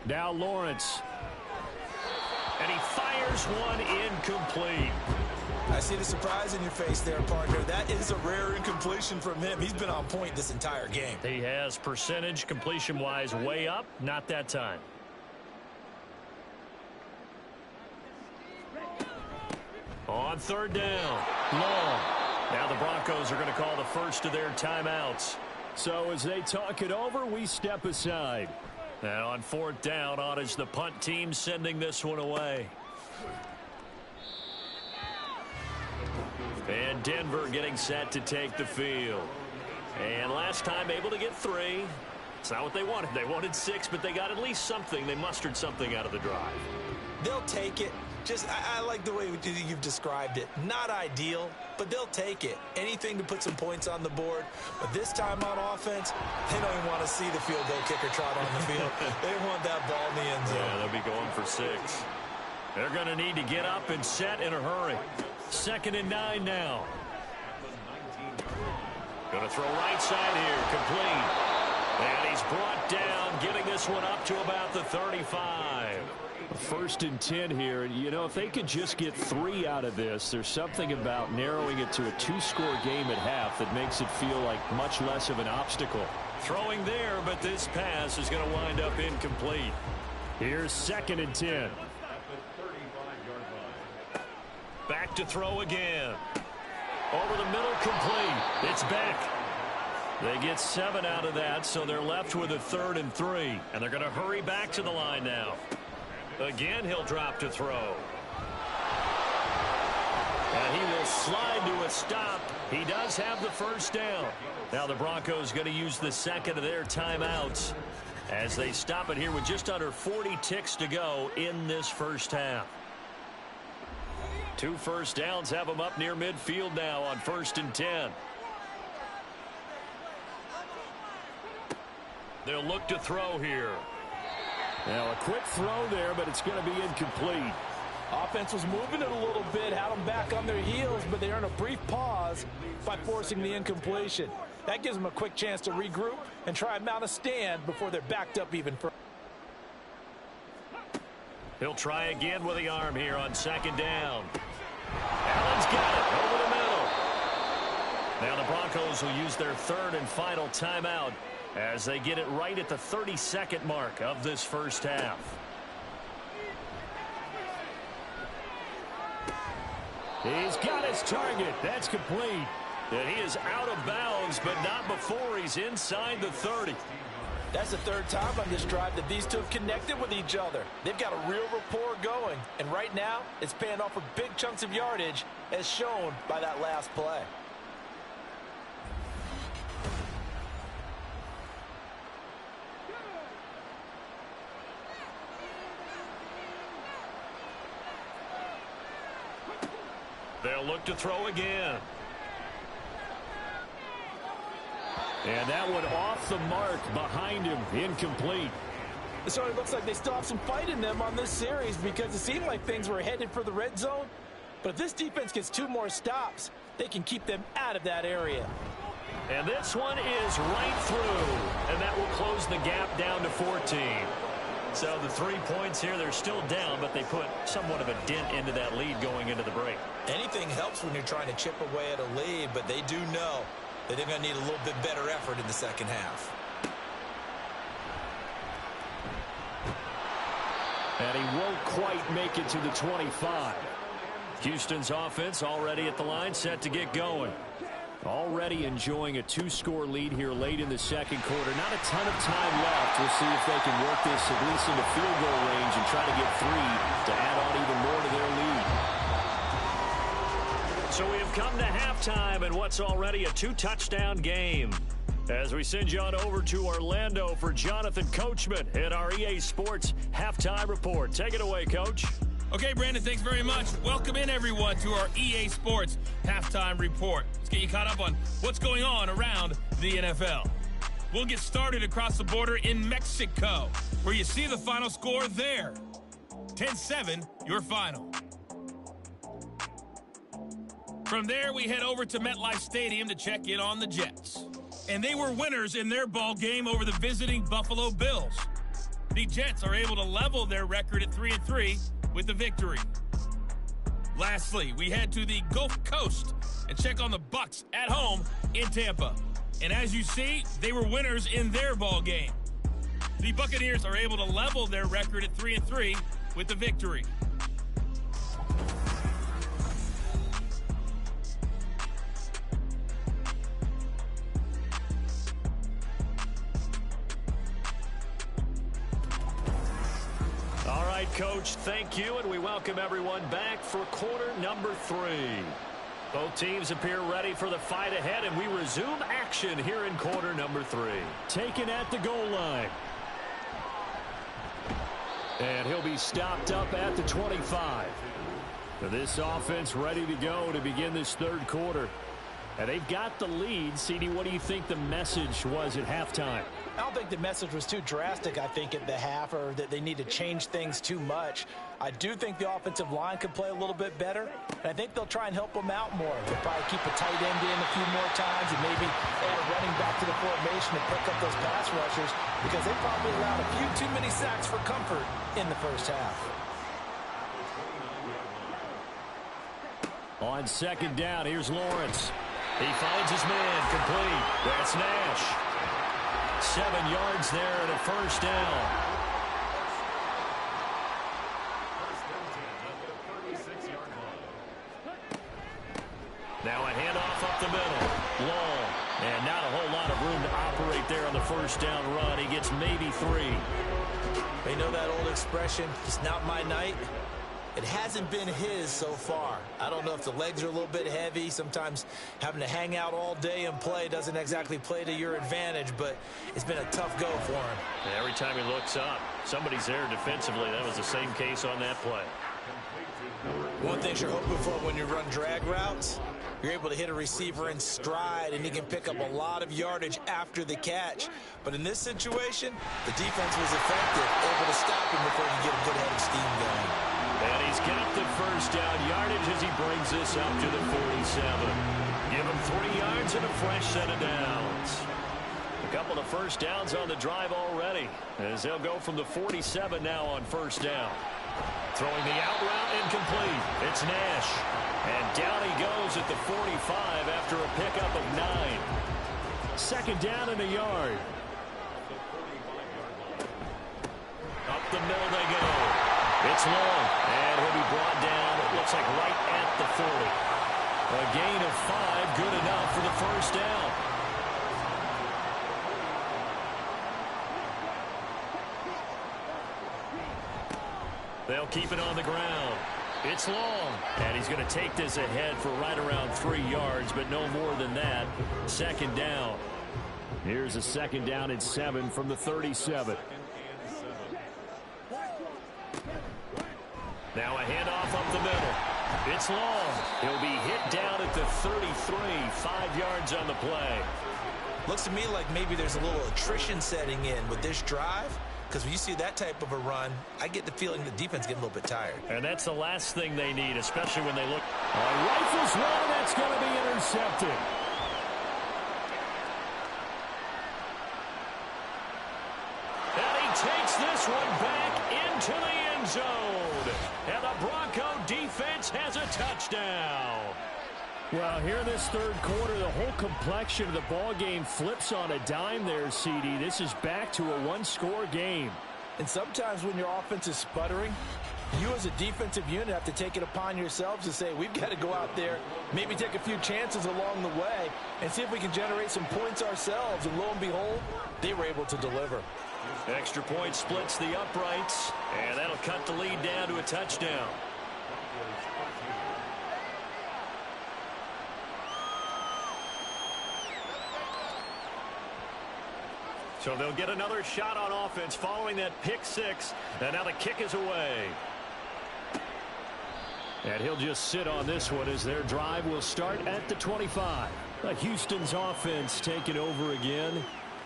B: Now Lawrence. And he fires one incomplete.
C: I see the surprise in your face there, partner. That is a rare incompletion from him. He's been on point this entire game.
B: He has percentage completion-wise way up. Not that time. On 3rd down, long. Now the Broncos are going to call the first of their timeouts. So as they talk it over, we step aside. And on 4th down, on is the punt team sending this one away. And Denver getting set to take the field. And last time able to get 3. It's not what they wanted. They wanted 6, but they got at least something. They mustered something out of the drive.
C: They'll take it. I like the way you've described it. Not ideal, but they'll take it. Anything to put some points on the board. But this time on offense, they don't even want to see the field goal kicker trot on the field. They want that ball in the end zone.
B: Yeah, they'll be going for 6. They're going to need to get up and set in a hurry. 2nd and 9 now. Going to throw right side here, complete. And he's brought down, getting this one up to about the 35. 1st and 10 here. You know, if they could just get 3 out of this, there's something about narrowing it to a 2-score game at half that makes it feel like much less of an obstacle. Throwing there, but this pass is going to wind up incomplete. Here's 2nd and 10. Back to throw again. Over the middle, complete. It's back. They get 7 out of that, so they're left with a 3rd and 3. And they're going to hurry back to the line now. Again, he'll drop to throw. And he will slide to a stop. He does have the 1st down. Now the Broncos going to use the 2nd of their timeouts as they stop it here with just under 40 ticks to go in this 1st half. 2 first downs have them up near midfield now on 1st and 10. They'll look to throw here. Now a quick throw there, but it's going to be incomplete.
C: Offense was moving it a little bit, had them back on their heels, but they earned a brief pause by forcing the incompletion. That gives them a quick chance to regroup and try and mount a stand before they're backed up even further.
B: He'll try again with the arm here on 2nd down. Allen's got it over the middle. Now the Broncos will use their 3rd and final timeout as they get it right at the 32nd mark of this 1st half. He's got his target. That's complete. And he is out of bounds, but not before he's inside the 30.
C: That's the 3rd time on this drive that these two have connected with each other. They've got a real rapport going, and right now it's paying off for big chunks of yardage as shown by that last play.
B: They'll look to throw again. And that one off the mark behind him, incomplete.
C: So it looks like they still have some fight in them on this series because it seemed like things were headed for the red zone. But if this defense gets 2 more stops, they can keep them out of that area.
B: And this one is right through, and that will close the gap down to 14. So the 3 points here, they're still down, but they put somewhat of a dent into that lead going into the break.
C: Anything helps when you're trying to chip away at a lead, but they do know that they're going to need a little bit better effort in the 2nd half.
B: And he won't quite make it to the 25. Houston's offense already at the line, set to get going. Already enjoying a 2-score lead here late in the 2nd quarter. Not a ton of time left. We'll see if they can work this at least into field goal range and try to get 3 to add on even more to their lead. So we have come to halftime in what's already a 2-touchdown game. As we send you on over to Orlando for Jonathan Coachman at our EA Sports Halftime Report. Take it away, Coach.
E: Okay, Brandon, thanks very much. Welcome in, everyone, to our EA Sports Halftime Report. Let's get you caught up on what's going on around the NFL. We'll get started across the border in Mexico, where you see the final score there. 10-7, your final. From there, we head over to MetLife Stadium to check in on the Jets. And they were winners in their ball game over the visiting Buffalo Bills. The Jets are able to level their record at 3-3 with the victory. Lastly, we head to the Gulf Coast and check on the Bucs at home in Tampa. And as you see, they were winners in their ball game. The Buccaneers are able to level their record at 3-3 with the victory.
B: All right, Coach, thank you, and we welcome everyone back for quarter number 3. Both teams appear ready for the fight ahead, and we resume action here in quarter number 3. Taken at the goal line. And he'll be stopped up at the 25. This offense ready to go to begin this 3rd quarter. And they've got the lead. CD, what do you think the message was at halftime?
C: I don't think the message was too drastic, I think, at the half, or that they need to change things too much. I do think the offensive line could play a little bit better, and I think they'll try and help them out more. They'll probably keep a tight end in a few more times and maybe add a running back to the formation to pick up those pass rushers, because they probably allowed a few too many sacks for comfort in the first half.
B: On second down, here's Lawrence. He finds his man, complete. That's Nash. 7 yards there and a first down. Now a handoff up the middle. Long. And not a whole lot of room to operate there on the first down run. He gets maybe 3.
C: You know that old expression, it's not my night? It hasn't been his so far. I don't know if the legs are a little bit heavy. Sometimes having to hang out all day and play doesn't exactly play to your advantage, but it's been a tough go for him.
B: And every time he looks up, somebody's there defensively. That was the same case on that play.
C: One thing you're hoping for when you run drag routes, you're able to hit a receiver in stride, and he can pick up a lot of yardage after the catch. But in this situation, the defense was effective, able to stop him before he could get a good head of steam going.
B: And he's got the first down yardage as he brings this up to the 47. Give him 3 yards and a fresh set of downs. A couple of first downs on the drive already, as they'll go from the 47 now on first down. Throwing the out route incomplete. It's Nash. And down he goes at the 45 after a pickup of 9. Second down and a yard. Up the middle they go. It's long, and he'll be brought down, it looks like right at the 40. A gain of 5, good enough for the first down. They'll keep it on the ground. It's long, and he's going to take this ahead for right around 3 yards, but no more than that. Second down. Here's a second down and 7 from the 37. Now a handoff up the middle. It's long. He'll be hit down at the 33, 5 yards on the play.
C: Looks to me like maybe there's a little attrition setting in with this drive, because when you see that type of a run, I get the feeling the defense getting a little bit tired.
B: And that's the last thing they need, especially when they look. Rifles one, that's going to be intercepted. And he takes this one back into the end zone. And the Bronco defense has a touchdown. Well, here in this third quarter, the whole complexion of the ball game flips on a dime there, CD. This is back to a one-score game.
C: And sometimes when your offense is sputtering, you as a defensive unit have to take it upon yourselves to say, we've got to go out there, maybe take a few chances along the way, and see if we can generate some points ourselves. And lo and behold, they were able to deliver.
B: Extra point splits the uprights, and that'll cut the lead down to a touchdown. So they'll get another shot on offense following that pick 6, and now the kick is away. And he'll just sit on this one as their drive will start at the 25. Houston's offense taking over again.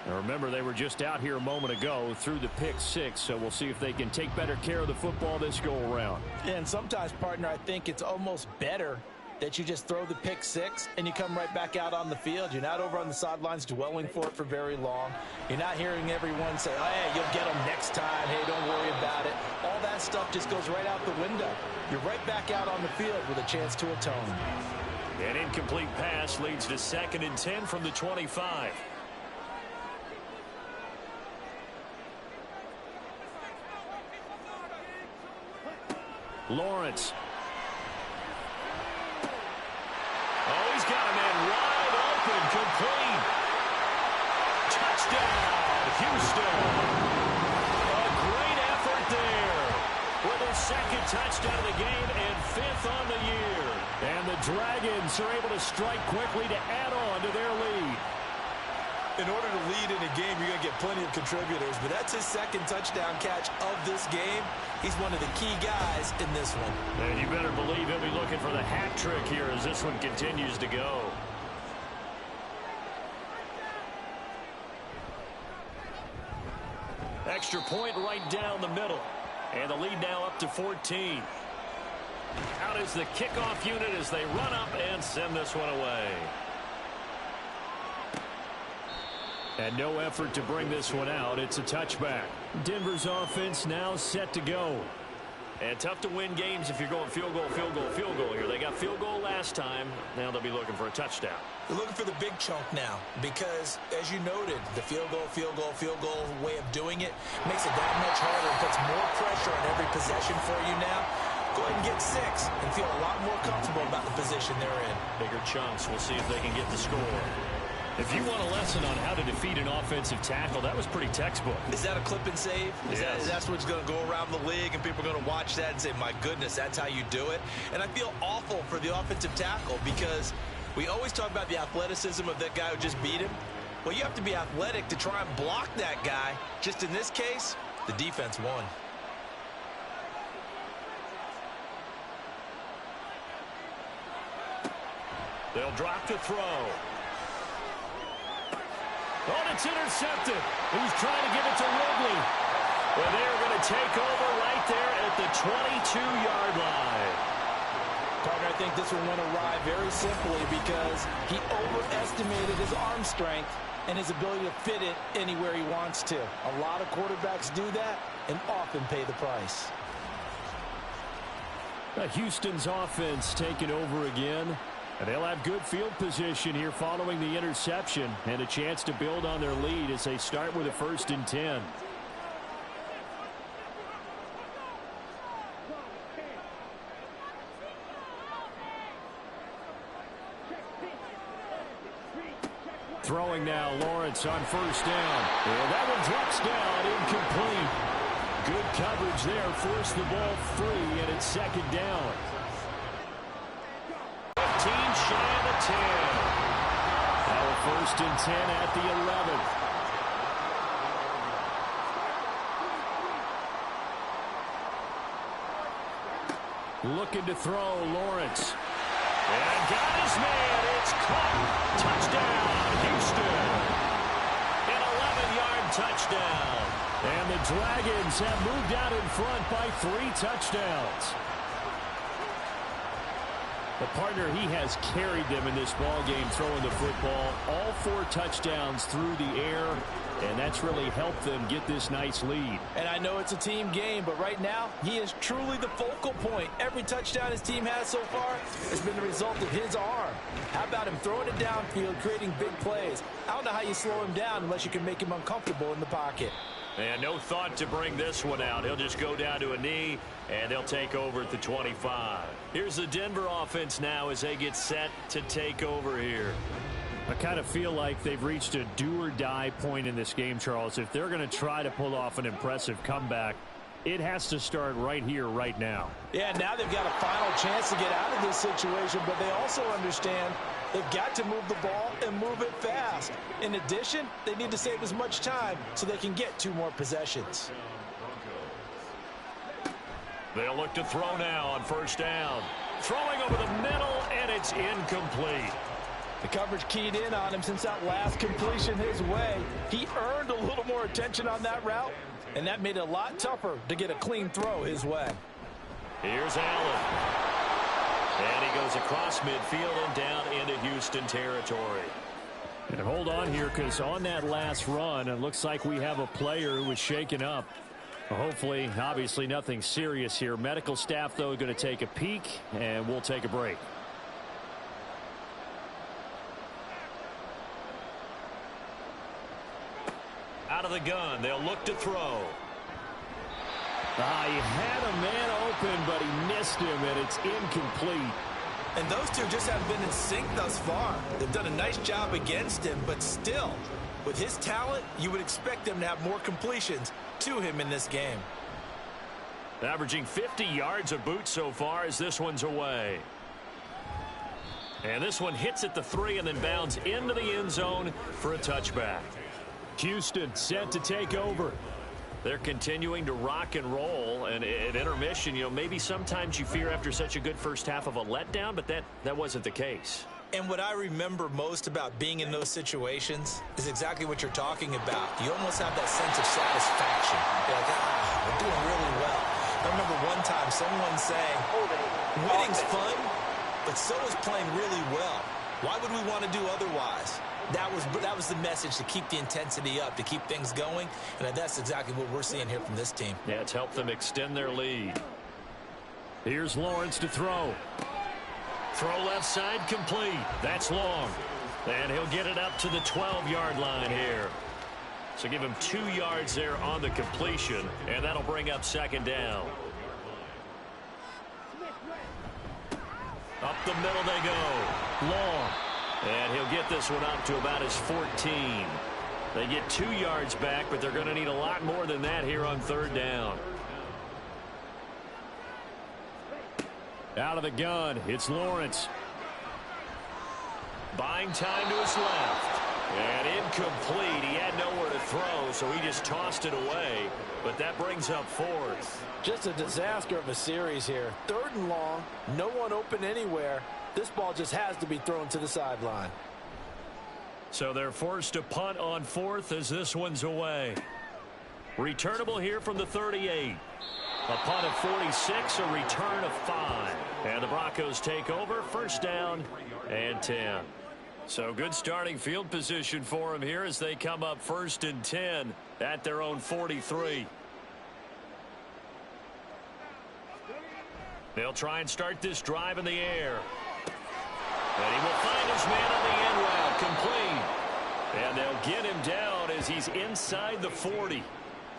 B: Now remember, they were just out here a moment ago through the pick 6, so we'll see if they can take better care of the football this go-around.
C: And sometimes, partner, I think it's almost better that you just throw the pick 6 and you come right back out on the field. You're not over on the sidelines dwelling for it for very long. You're not hearing everyone say, oh, hey, you'll get them next time. Hey, don't worry about it. All that stuff just goes right out the window. You're right back out on the field with a chance to atone.
B: An incomplete pass leads to 2nd and 10 from the 25. Lawrence. Oh, he's got a man wide open, complete. Touchdown, Houston. A great effort there with his 2nd touchdown of the game and 5th on the year. And the Dragons are able to strike quickly to add on to their lead.
C: In order to lead in a game, you're going to get plenty of contributors, but that's his 2nd touchdown catch of this game. He's one of the key guys in this one.
B: And you better believe he'll be looking for the hat trick here as this one continues to go. extra point right down the middle. And the lead now up to 14. Out is the kickoff unit as they run up and send this one away. And no effort to bring this one out. It's a touchback. Denver's offense now set to go. And tough to win games if you're going field goal, field goal, field goal here. They got field goal last time. Now they'll be looking for a touchdown.
C: They're looking for the big chunk now because, as you noted, the field goal way of doing it makes it that much harder. It puts more pressure on every possession for you now. Go ahead and get 6 and feel a lot more comfortable about the position they're in.
B: Bigger chunks. We'll see if they can get the score. If you want a lesson on how to defeat an offensive tackle, that was pretty textbook.
C: Is that a clip and save?
B: Yes.
C: That's what's going to go around the league, and people are going to watch that and say, my goodness, that's how you do it. And I feel awful for the offensive tackle because we always talk about the athleticism of that guy who just beat him. Well, you have to be athletic to try and block that guy. Just in this case, the defense won.
B: They'll drop to throw. Oh, it's intercepted. He's trying to give it to Ridley. Well, they're going to take over right there at the 22-yard line.
C: Partner, I think this one went awry very simply because he overestimated his arm strength and his ability to fit it anywhere he wants to. A lot of quarterbacks do that and often pay the price.
B: Houston's offense taking over again. And they'll have good field position here following the interception and a chance to build on their lead as they start with a 1st and 10. Throwing now, Lawrence on 1st down. And that one drops down, incomplete. Good coverage there, forced the ball free, and it's 2nd down. 15 shy of the 10. Now a 1st and 10 at the 11. Looking to throw, Lawrence. And got his man. It's caught. Touchdown, Houston. An 11-yard touchdown. And the Dragons have moved out in front by 3 touchdowns. The partner, he has carried them in this ball game throwing the football. All 4 touchdowns through the air, and that's really helped them get this nice lead.
C: And I know it's a team game, but right now, he is truly the focal point. Every touchdown his team has so far has been the result of his arm. How about him throwing it downfield, creating big plays? I don't know how you slow him down unless you can make him uncomfortable in the pocket.
B: And no thought to bring this one out. He'll just go down to a knee, and they'll take over at the 25. Here's the Denver offense now as they get set to take over here. I kind of feel like they've reached a do-or-die point in this game, Charles. If they're going to try to pull off an impressive comeback, it has to start right here, right now.
C: Yeah, now they've got a final chance to get out of this situation, but they also understand they've got to move the ball and move it fast. In addition, they need to save as much time so they can get 2 more possessions.
B: They'll look to throw now on 1st down. Throwing over the middle, and it's incomplete.
C: The coverage keyed in on him since that last completion his way. He earned a little more attention on that route, and that made it a lot tougher to get a clean throw his way.
B: Here's Allen. And he goes across midfield and down into Houston territory. And hold on here, because on that last run, it looks like we have a player who was shaken up. Hopefully, obviously nothing serious here. Medical staff, though, going to take a peek, and we'll take a break. Out of the gun, they'll look to throw. He had a man open, but he missed him, and it's incomplete.
C: And those two just haven't been in sync thus far. They've done a nice job against him, but still, with his talent, you would expect them to have more completions to him in this game.
B: Averaging 50 yards a boot so far as this one's away. And this one hits at the 3 and then bounds into the end zone for a touchback. Houston set to take over. They're continuing to rock and roll, and at intermission, maybe sometimes you fear after such a good first half of a letdown, but that wasn't the case.
C: And what I remember most about being in those situations is exactly what you're talking about. You almost have that sense of satisfaction. You're like, we're doing really well. I remember one time someone saying, winning's fun, but so is playing really well. Why would we want to do otherwise? That was the message, to keep the intensity up, to keep things going, and that's exactly what we're seeing here from this team.
B: Yeah, it's helped them extend their lead. Here's Lawrence to throw. Throw left side complete. That's long. And he'll get it up to the 12-yard line here. So give him 2 yards there on the completion, and that'll bring up second down. Up the middle they go. Long. And he'll get this one up to about his 14. They get 2 yards back, but they're going to need a lot more than that here on third down. Out of the gun, it's Lawrence. Buying time to his left. And incomplete. He had nowhere to throw, so he just tossed it away. But that brings up fourth.
C: Just a disaster of a series here. 3rd and long, no one open anywhere. This ball just has to be thrown to the sideline.
B: So they're forced to punt on 4th as this one's away. Returnable here from the 38. A punt of 46, a return of 5. And the Broncos take over, first down and 10. So good starting field position for them here as they come up 1st and 10 at their own 43. They'll try and start this drive in the air. And he will find his man on the end route, complete. And they'll get him down as he's inside the 40.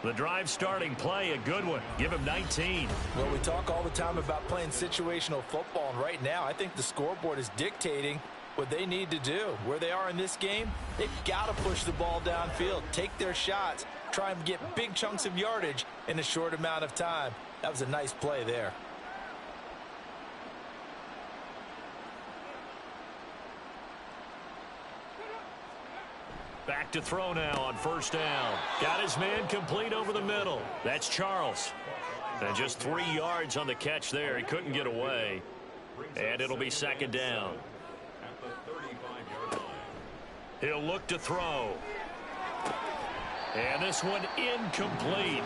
B: The drive starting play, a good one. Give him 19.
C: Well, we talk all the time about playing situational football, and right now I think the scoreboard is dictating what they need to do. Where they are in this game, they've got to push the ball downfield, take their shots, try and get big chunks of yardage in a short amount of time. That was a nice play there.
B: Back to throw now on first down. Got his man complete over the middle. That's Charles. And just 3 yards on the catch there. He couldn't get away. And it'll be second down. He'll look to throw. And this one incomplete.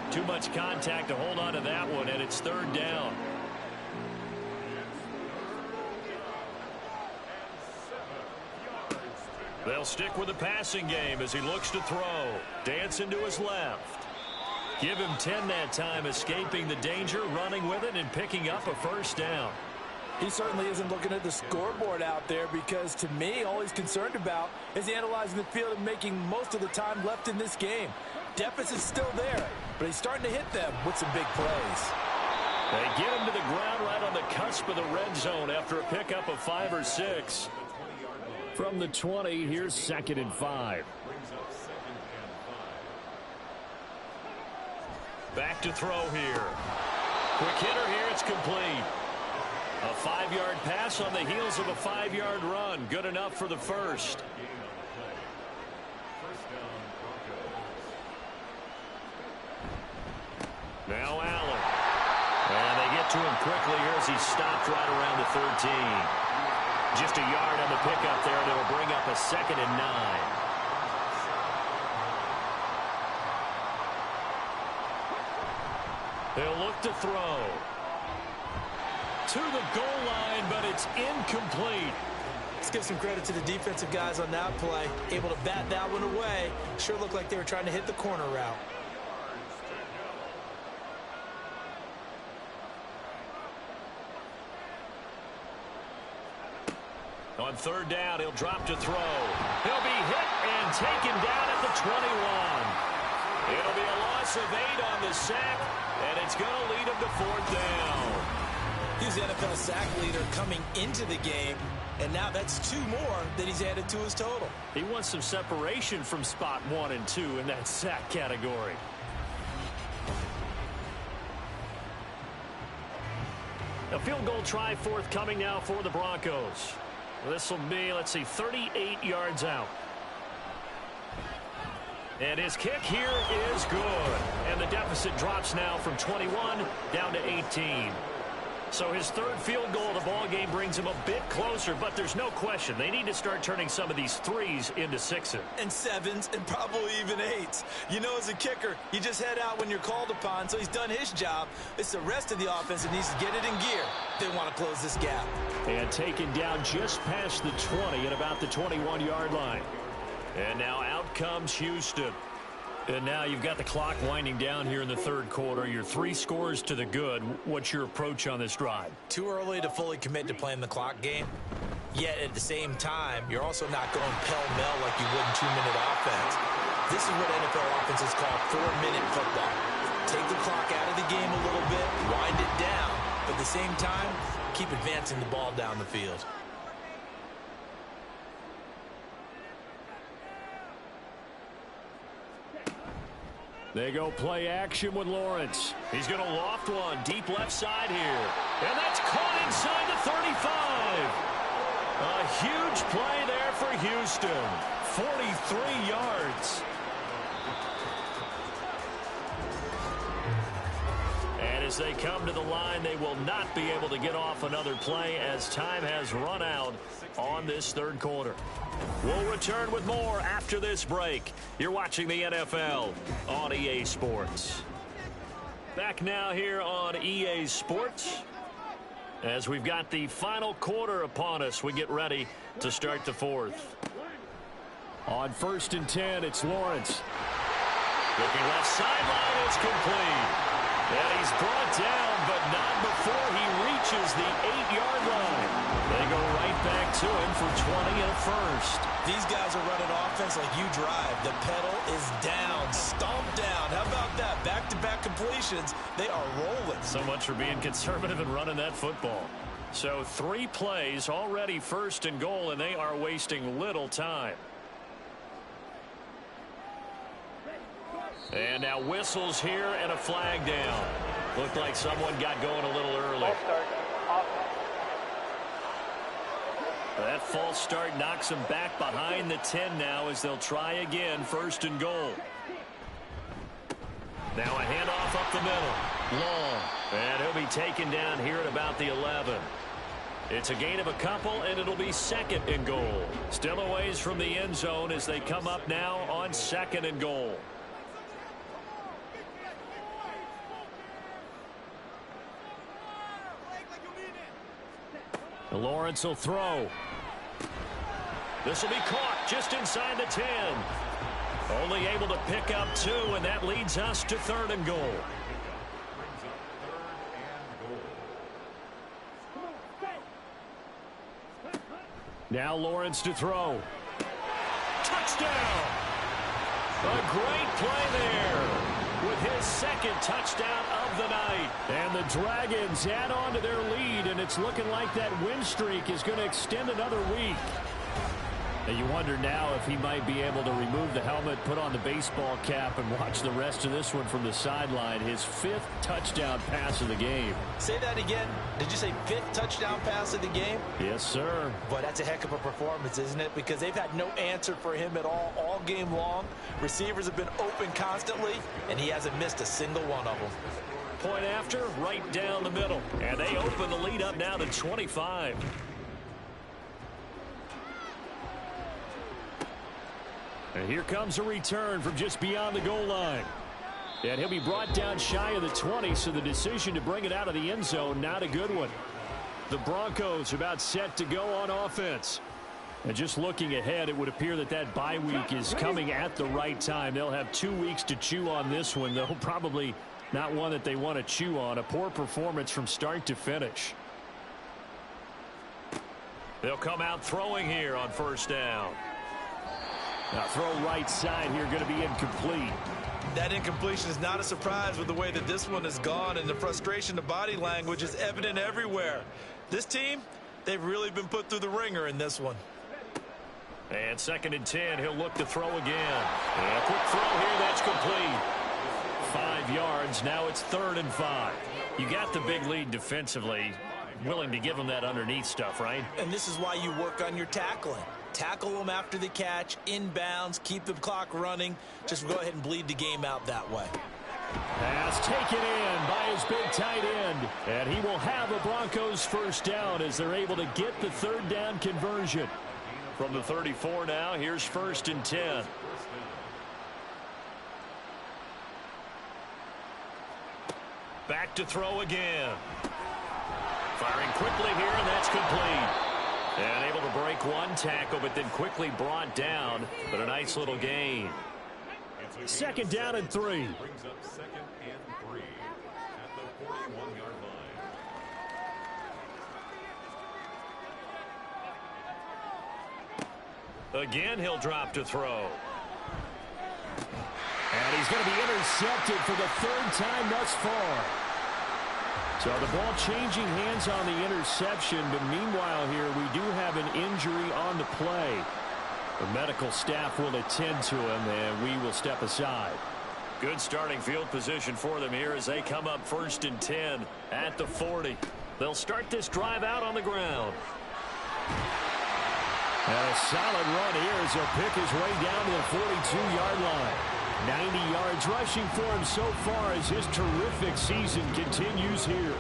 B: Too much contact to hold on to that one, and it's third down. They'll stick with the passing game as he looks to throw. Dancing to his left. Give him 10 that time, escaping the danger, running with it, and picking up a first down.
C: He certainly isn't looking at the scoreboard out there, because to me, all he's concerned about is analyzing the field and making most of the time left in this game. Deficit's still there, but he's starting to hit them with some big plays.
B: They get him to the ground right on the cusp of the red zone after a pickup of 5 or 6. From the 20, here's 2nd and 5. Back to throw here. Quick hitter here, it's complete. A 5-yard pass on the heels of a 5-yard run. Good enough for the first. Now Allen. And they get to him quickly here as he stopped right around the 13. Just a yard on the pickup there, and it'll bring up a 2nd and 9. They'll look to throw. To the goal line, but it's incomplete.
C: Let's give some credit to the defensive guys on that play. Able to bat that one away. Sure looked like they were trying to hit the corner route.
B: On third down, he'll drop to throw. He'll be hit and taken down at the 21. It'll be a loss of 8 on the sack, and it's going to lead him to fourth down.
C: He's the NFL sack leader coming into the game, and now that's 2 more that he's added to his total.
B: He wants some separation from spot 1 and 2 in that sack category. A field goal try forthcoming now for the Broncos. This will be, let's see, 38 yards out. And his kick here is good. And the deficit drops now from 21 down to 18. So his third field goal of the ball game brings him a bit closer, but there's no question they need to start turning some of these threes into sixes.
C: And sevens, and probably even eights. You know, as a kicker, you just head out when you're called upon, so he's done his job. It's the rest of the offense that needs to get it in gear if they want to close this gap.
B: And taken down just past the 20 at about the 21-yard line. And now out comes Houston. And now you've got the clock winding down here in the third quarter. Your 3 scores to the good. What's your approach on this drive?
C: Too early to fully commit to playing the clock game. Yet at the same time, you're also not going pell-mell like you would in 2-minute offense. This is what NFL offenses call 4-minute football. Take the clock out of the game a little bit, wind it down, but at the same time, keep advancing the ball down the field.
B: They go play action with Lawrence. He's going to loft one deep left side here. And that's caught inside the 35. A huge play there for Houston. 43 yards. And as they come to the line, they will not be able to get off another play as time has run out on this third quarter. We'll return with more after this break. You're watching the NFL on EA Sports. Back now here on EA Sports. As we've got the final quarter upon us, we get ready to start the fourth. On 1st and 10, it's Lawrence. Looking left sideline, it's complete. And he's brought down, but not before he reaches the 8-yard line. They go right back to him for 20 and a first.
C: These guys are running offense like you drive. The pedal is down, stomped down. How about that? Back-to-back completions. They are rolling.
B: So much for being conservative and running that football. So 3 plays already 1st and goal, and they are wasting little time. And now whistles here and a flag down. Looked like someone got going a little early.
D: False start. Offense.
B: That false start knocks them back behind the 10 now as they'll try again, 1st and goal. Now a handoff up the middle. Long. And he'll be taken down here at about the 11. It's a gain of a couple, and it'll be 2nd and goal. Still a ways from the end zone as they come up now on 2nd and goal. Lawrence will throw. This will be caught just inside the 10. Only able to pick up 2, and that leads us to 3rd and goal. Now Lawrence to throw. Touchdown! A great play there with his 2nd touchdown of the night. And the Dragons add on to their lead, and it's looking like that win streak is going to extend another week. And you wonder now if he might be able to remove the helmet, put on the baseball cap, and watch the rest of this one from the sideline. His 5th touchdown pass of the game.
C: Say that again. Did you say 5th touchdown pass of the game?
B: Yes, sir.
C: Boy, that's a heck of a performance, isn't it? Because they've had no answer for him at all game long. Receivers have been open constantly, and he hasn't missed a single one of them.
B: Point after, right down the middle. And they open the lead up now to 25. And here comes a return from just beyond the goal line. And he'll be brought down shy of the 20, so the decision to bring it out of the end zone, not a good one. The Broncos about set to go on offense. And just looking ahead, it would appear that that bye week is coming at the right time. They'll have 2 weeks to chew on this one, though probably not one that they want to chew on. A poor performance from start to finish. They'll come out throwing here on 1st down. Now throw right side here, going to be incomplete.
C: That incompletion is not a surprise with the way that this one has gone, and the frustration, the body language is evident everywhere. This team, they've really been put through the ringer in this one.
B: And 2nd and 10, he'll look to throw again. And a quick throw here, that's complete. 5 yards, now it's 3rd and 5. You got the big lead defensively. Willing to give them that underneath stuff, right?
C: And this is why you work on your tackling. Tackle them after the catch, inbounds, keep the clock running. Just go ahead and bleed the game out that way.
B: Pass taken in by his big tight end. And he will have a Broncos first down as they're able to get the third down conversion. From the 34 now, here's 1st and 10. Back to throw again. Firing quickly here, and that's complete. And able to break one tackle, but then quickly brought down. But a nice little gain. 2nd down and 3.
F: Brings up 2nd and 3 at the 41-yard line.
B: Again, he'll drop to throw. And he's going to be intercepted for the 3rd time thus far. So the ball changing hands on the interception, but meanwhile here we do have an injury on the play. The medical staff will attend to him, and we will step aside. Good starting field position for them here as they come up 1st and 10 at the 40. They'll start this drive out on the ground. And a solid run here as he'll pick his way down to the 42-yard line. 90 yards rushing for him so far as his terrific season continues here.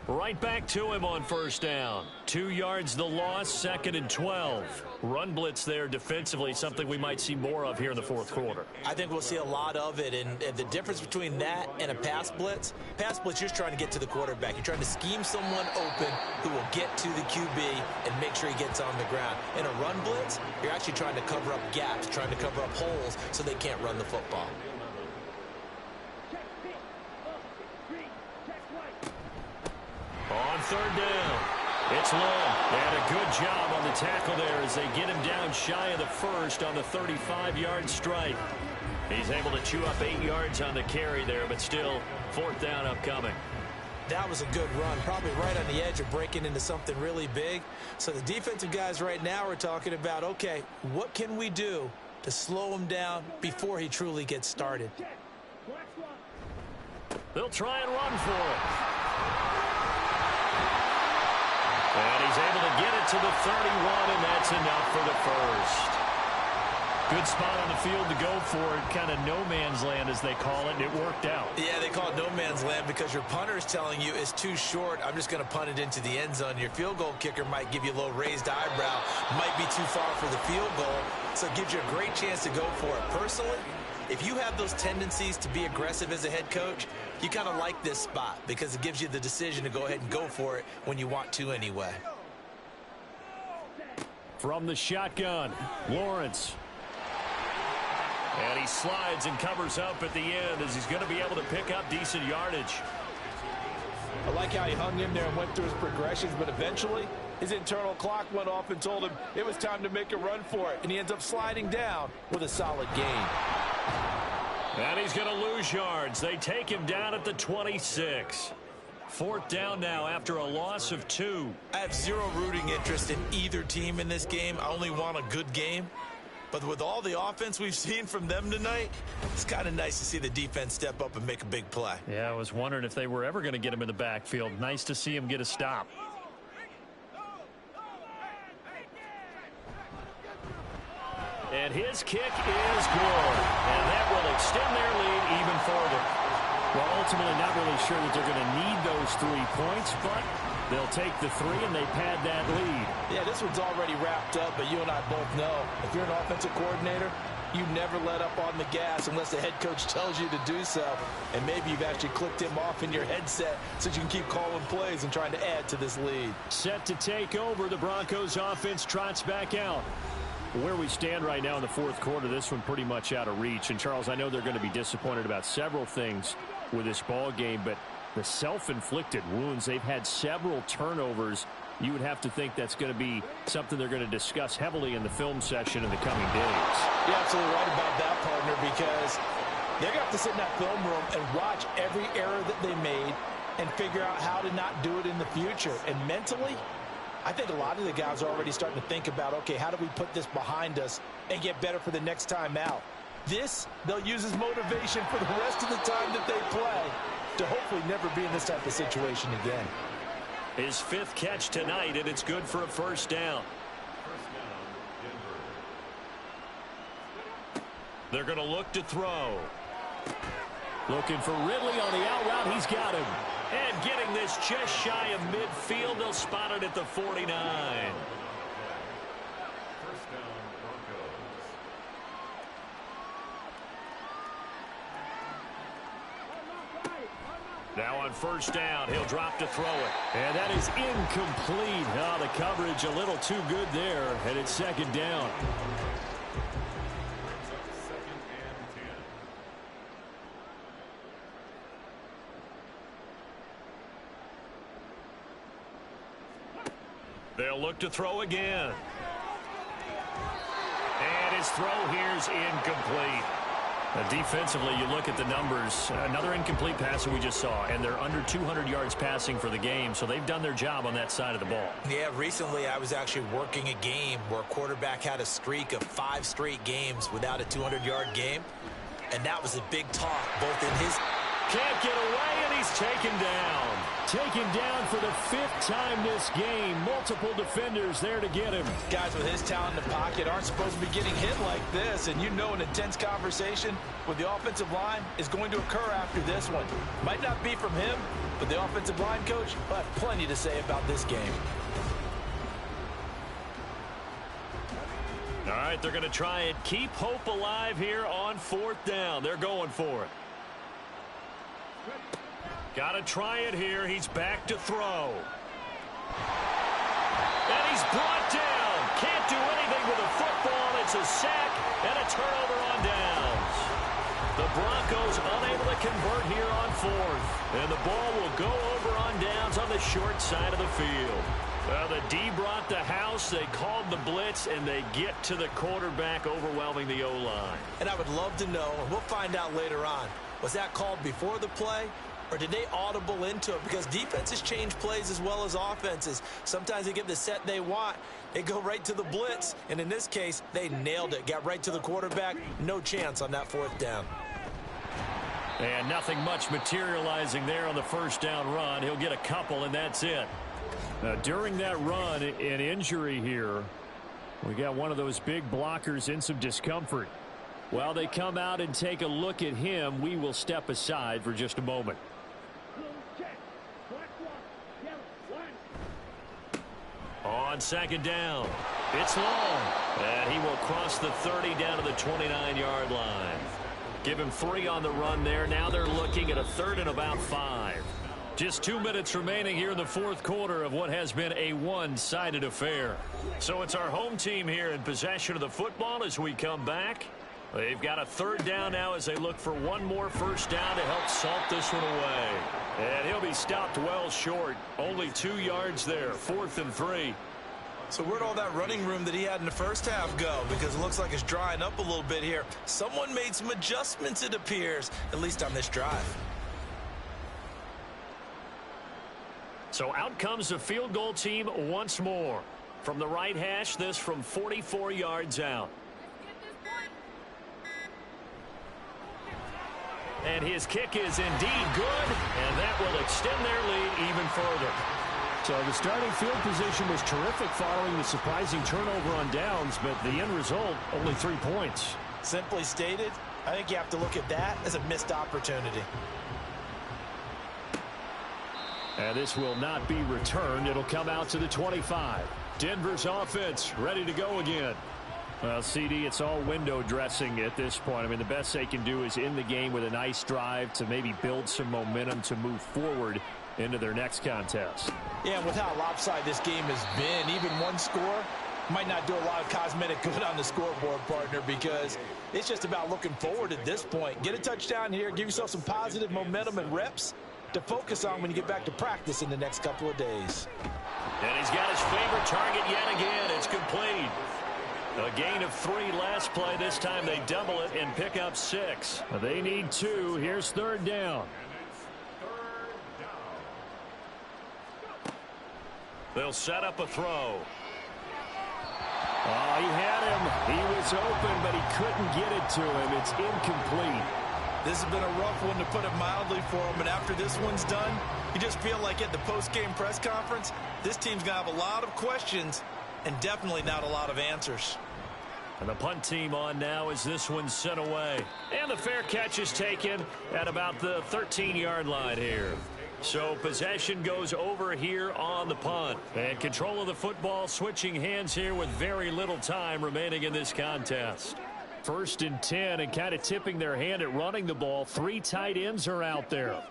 B: Right back to him on 1st down. 2 yards the loss, 2nd and 12. Run blitz there defensively, something we might see more of here in the 4th quarter.
C: I think we'll see a lot of it, and the difference between that and a pass blitz, you're just trying to get to the quarterback. You're trying to scheme someone open who will get to the QB and make sure he gets on the ground. In a run blitz, you're actually trying to cover up gaps, trying to cover up holes so they can't run the football.
B: On 3rd down, it's long, and a good job on the tackle there as they get him down shy of the 1st on the 35-yard strike. He's able to chew up 8 yards on the carry there, but still 4th down upcoming.
C: That was a good run, probably right on the edge of breaking into something really big. So the defensive guys right now are talking about, okay, what can we do to slow him down before he truly gets started?
B: They'll try and run for it. And he's able to get it to the 31, and that's enough for the 1st. Good spot on the field to go for it. Kind of no man's land, as they call it, and it worked out.
C: Yeah, they call it no man's land because your punter is telling you it's too short. I'm just going to punt it into the end zone. Your field goal kicker might give you a little raised eyebrow. Might be too far for the field goal, so it gives you a great chance to go for it. Personally, if you have those tendencies to be aggressive as a head coach, you kind of like this spot because it gives you the decision to go ahead and go for it when you want to anyway.
B: From the shotgun, Lawrence. And he slides and covers up at the end as he's going to be able to pick up decent yardage.
G: I like how he hung in there and went through his progressions, but eventually his internal clock went off and told him it was time to make a run for it, and he ends up sliding down with a solid gain.
B: And he's going to lose yards. They take him down at the 26. 4th down now after a loss of 2.
C: I have zero rooting interest in either team in this game. I only want a good game. But with all the offense we've seen from them tonight, it's kind of nice to see the defense step up and make a big play.
B: Yeah, I was wondering if they were ever going to get him in the backfield. Nice to see him get a stop. And his kick is good. And that will extend their lead even further. Well, ultimately not really sure that they're going to need those 3 points, but they'll take the 3 and they pad that lead.
G: Yeah, this one's already wrapped up, but you and I both know if you're an offensive coordinator, you never let up on the gas unless the head coach tells you to do so. And maybe you've actually clicked him off in your headset so you can keep calling plays and trying to add to this lead.
B: Set to take over, the Broncos offense trots back out. Where we stand right now in the 4th quarter, this one pretty much out of reach. And Charles, I know they're going to be disappointed about several things with this ball game, but the self-inflicted wounds, they've had several turnovers. You would have to think that's going to be something they're going to discuss heavily in the film session in the coming days.
G: You're absolutely right about that, partner, because they're going to have to sit in that film room and watch every error that they made and figure out how to not do it in the future. And mentally, I think a lot of the guys are already starting to think about, okay, how do we put this behind us and get better for the next time out? This, they'll use as motivation for the rest of the time that they play to hopefully never be in this type of situation again.
B: His 5th catch tonight, and it's good for a first down. They're going to look to throw. Looking for Ridley on the out route. He's got him. And getting this just shy of midfield. They'll spot it at the 49. Now on first down, he'll drop to throw it. And that is incomplete. Oh, the coverage a little too good there, and it's second down. They'll look to throw again. And his throw here's incomplete. Defensively, you look at the numbers. Another incomplete pass that we just saw, and they're under 200 yards passing for the game, so they've done their job on that side of the ball.
C: Yeah, recently I was actually working a game where a quarterback had a streak of 5 straight games without a 200-yard game, and that was a big talk, both in his...
B: Can't get away, and he's taken down. Taken down for the 5th time this game. Multiple defenders there to get him.
G: Guys with his talent in the pocket aren't supposed to be getting hit like this, and you know an intense conversation with the offensive line is going to occur after this one. Might not be from him, but the offensive line coach will have plenty to say about this game.
B: All right, they're going to try and keep hope alive here on 4th down. They're going for it. Got to try it here. He's back to throw. And he's brought down. Can't do anything with a football. It's a sack and a turnover on downs. The Broncos unable to convert here on 4th. And the ball will go over on downs on the short side of the field. Well, the D brought the house. They called the blitz, and they get to the quarterback, overwhelming the O-line.
C: And I would love to know, and we'll find out later on, was that called before the play, or did they audible into it? Because defenses change plays as well as offenses. Sometimes they get the set they want. They go right to the blitz. And in this case, they nailed it. Got right to the quarterback. No chance on that 4th down.
B: And nothing much materializing there on the first down run. He'll get a couple, and that's it. Now, during that run, an injury here. We got one of those big blockers in some discomfort. While they come out and take a look at him, we will step aside for just a moment. On second down, it's long, and he will cross the 30 down to the 29-yard line. Give him 3 on the run there. Now they're looking at a 3rd and about 5. Just 2 minutes remaining here in the 4th quarter of what has been a one-sided affair. So it's our home team here in possession of the football as we come back. They've got a 3rd down now as they look for one more first down to help salt this one away. And he'll be stopped well short. Only 2 yards there. 4th and 3.
C: So where'd all that running room that he had in the first half go? Because it looks like it's drying up a little bit here. Someone made some adjustments, it appears, at least on this drive.
B: So out comes the field goal team once more. From the right hash, this from 44 yards out. And his kick is indeed good, and that will extend their lead even further. So the starting field position was terrific following the surprising turnover on downs, but the end result, only 3 points.
G: Simply stated, I think you have to look at that as a missed opportunity.
B: And this will not be returned. It'll come out to the 25. Denver's offense ready to go again. Well, CD, it's all window dressing at this point. I mean, the best they can do is in the game with a nice drive to maybe build some momentum to move forward into their next contest.
G: Yeah, and with how lopsided this game has been, even one score might not do a lot of cosmetic good on the scoreboard, partner, because it's just about looking forward at this point. Get a touchdown here, give yourself some positive momentum and reps to focus on when you get back to practice in the next couple of days.
B: And he's got his favorite target yet again. It's complete. A gain of 3 last play. This time they double it and pick up 6. They need 2. Here's 3rd down. They'll set up a throw. Oh, he had him. He was open, but he couldn't get it to him. It's incomplete.
G: This has been a rough one, to put it mildly, for them. And after this one's done, you just feel like at the post-game press conference, this team's going to have a lot of questions and definitely not a lot of answers.
B: And the punt team on now as this one's sent away. And the fair catch is taken at about the 13-yard line here. So possession goes over here on the punt. And control of the football switching hands here with very little time remaining in this contest. 1st and 10, and kind of tipping their hand at running the ball. 3 tight ends are out there.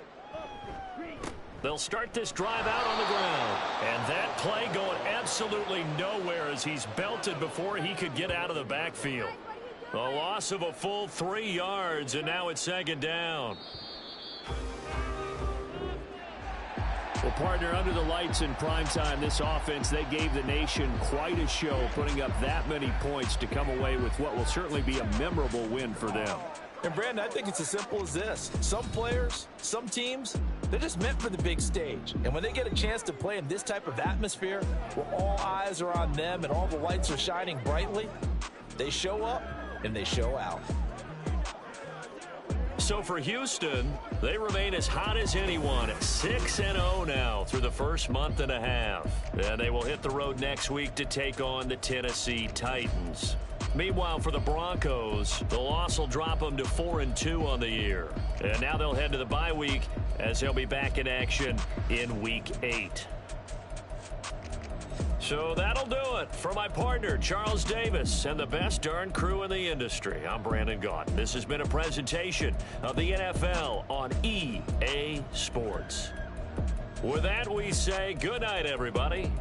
B: They'll start this drive out on the ground. And that play going absolutely nowhere as he's belted before he could get out of the backfield. A loss of a full 3 yards, and now it's 2nd down. Well, partner, under the lights in primetime, this offense, they gave the nation quite a show, putting up that many points to come away with what will certainly be a memorable win for them.
G: And, Brandon, I think it's as simple as this. Some players, some teams, they're just meant for the big stage. And when they get a chance to play in this type of atmosphere, where all eyes are on them and all the lights are shining brightly, they show up and they show out.
B: So for Houston, they remain as hot as anyone at 6-0 now through the first month and a half. And they will hit the road next week to take on the Tennessee Titans. Meanwhile, for the Broncos, the loss will drop them to 4-2 on the year. And now they'll head to the bye week as they'll be back in action in Week 8. So that'll do it for my partner, Charles Davis, and the best darn crew in the industry. I'm Brandon Gaudin. This has been a presentation of the NFL on EA Sports. With that, we say good night, everybody.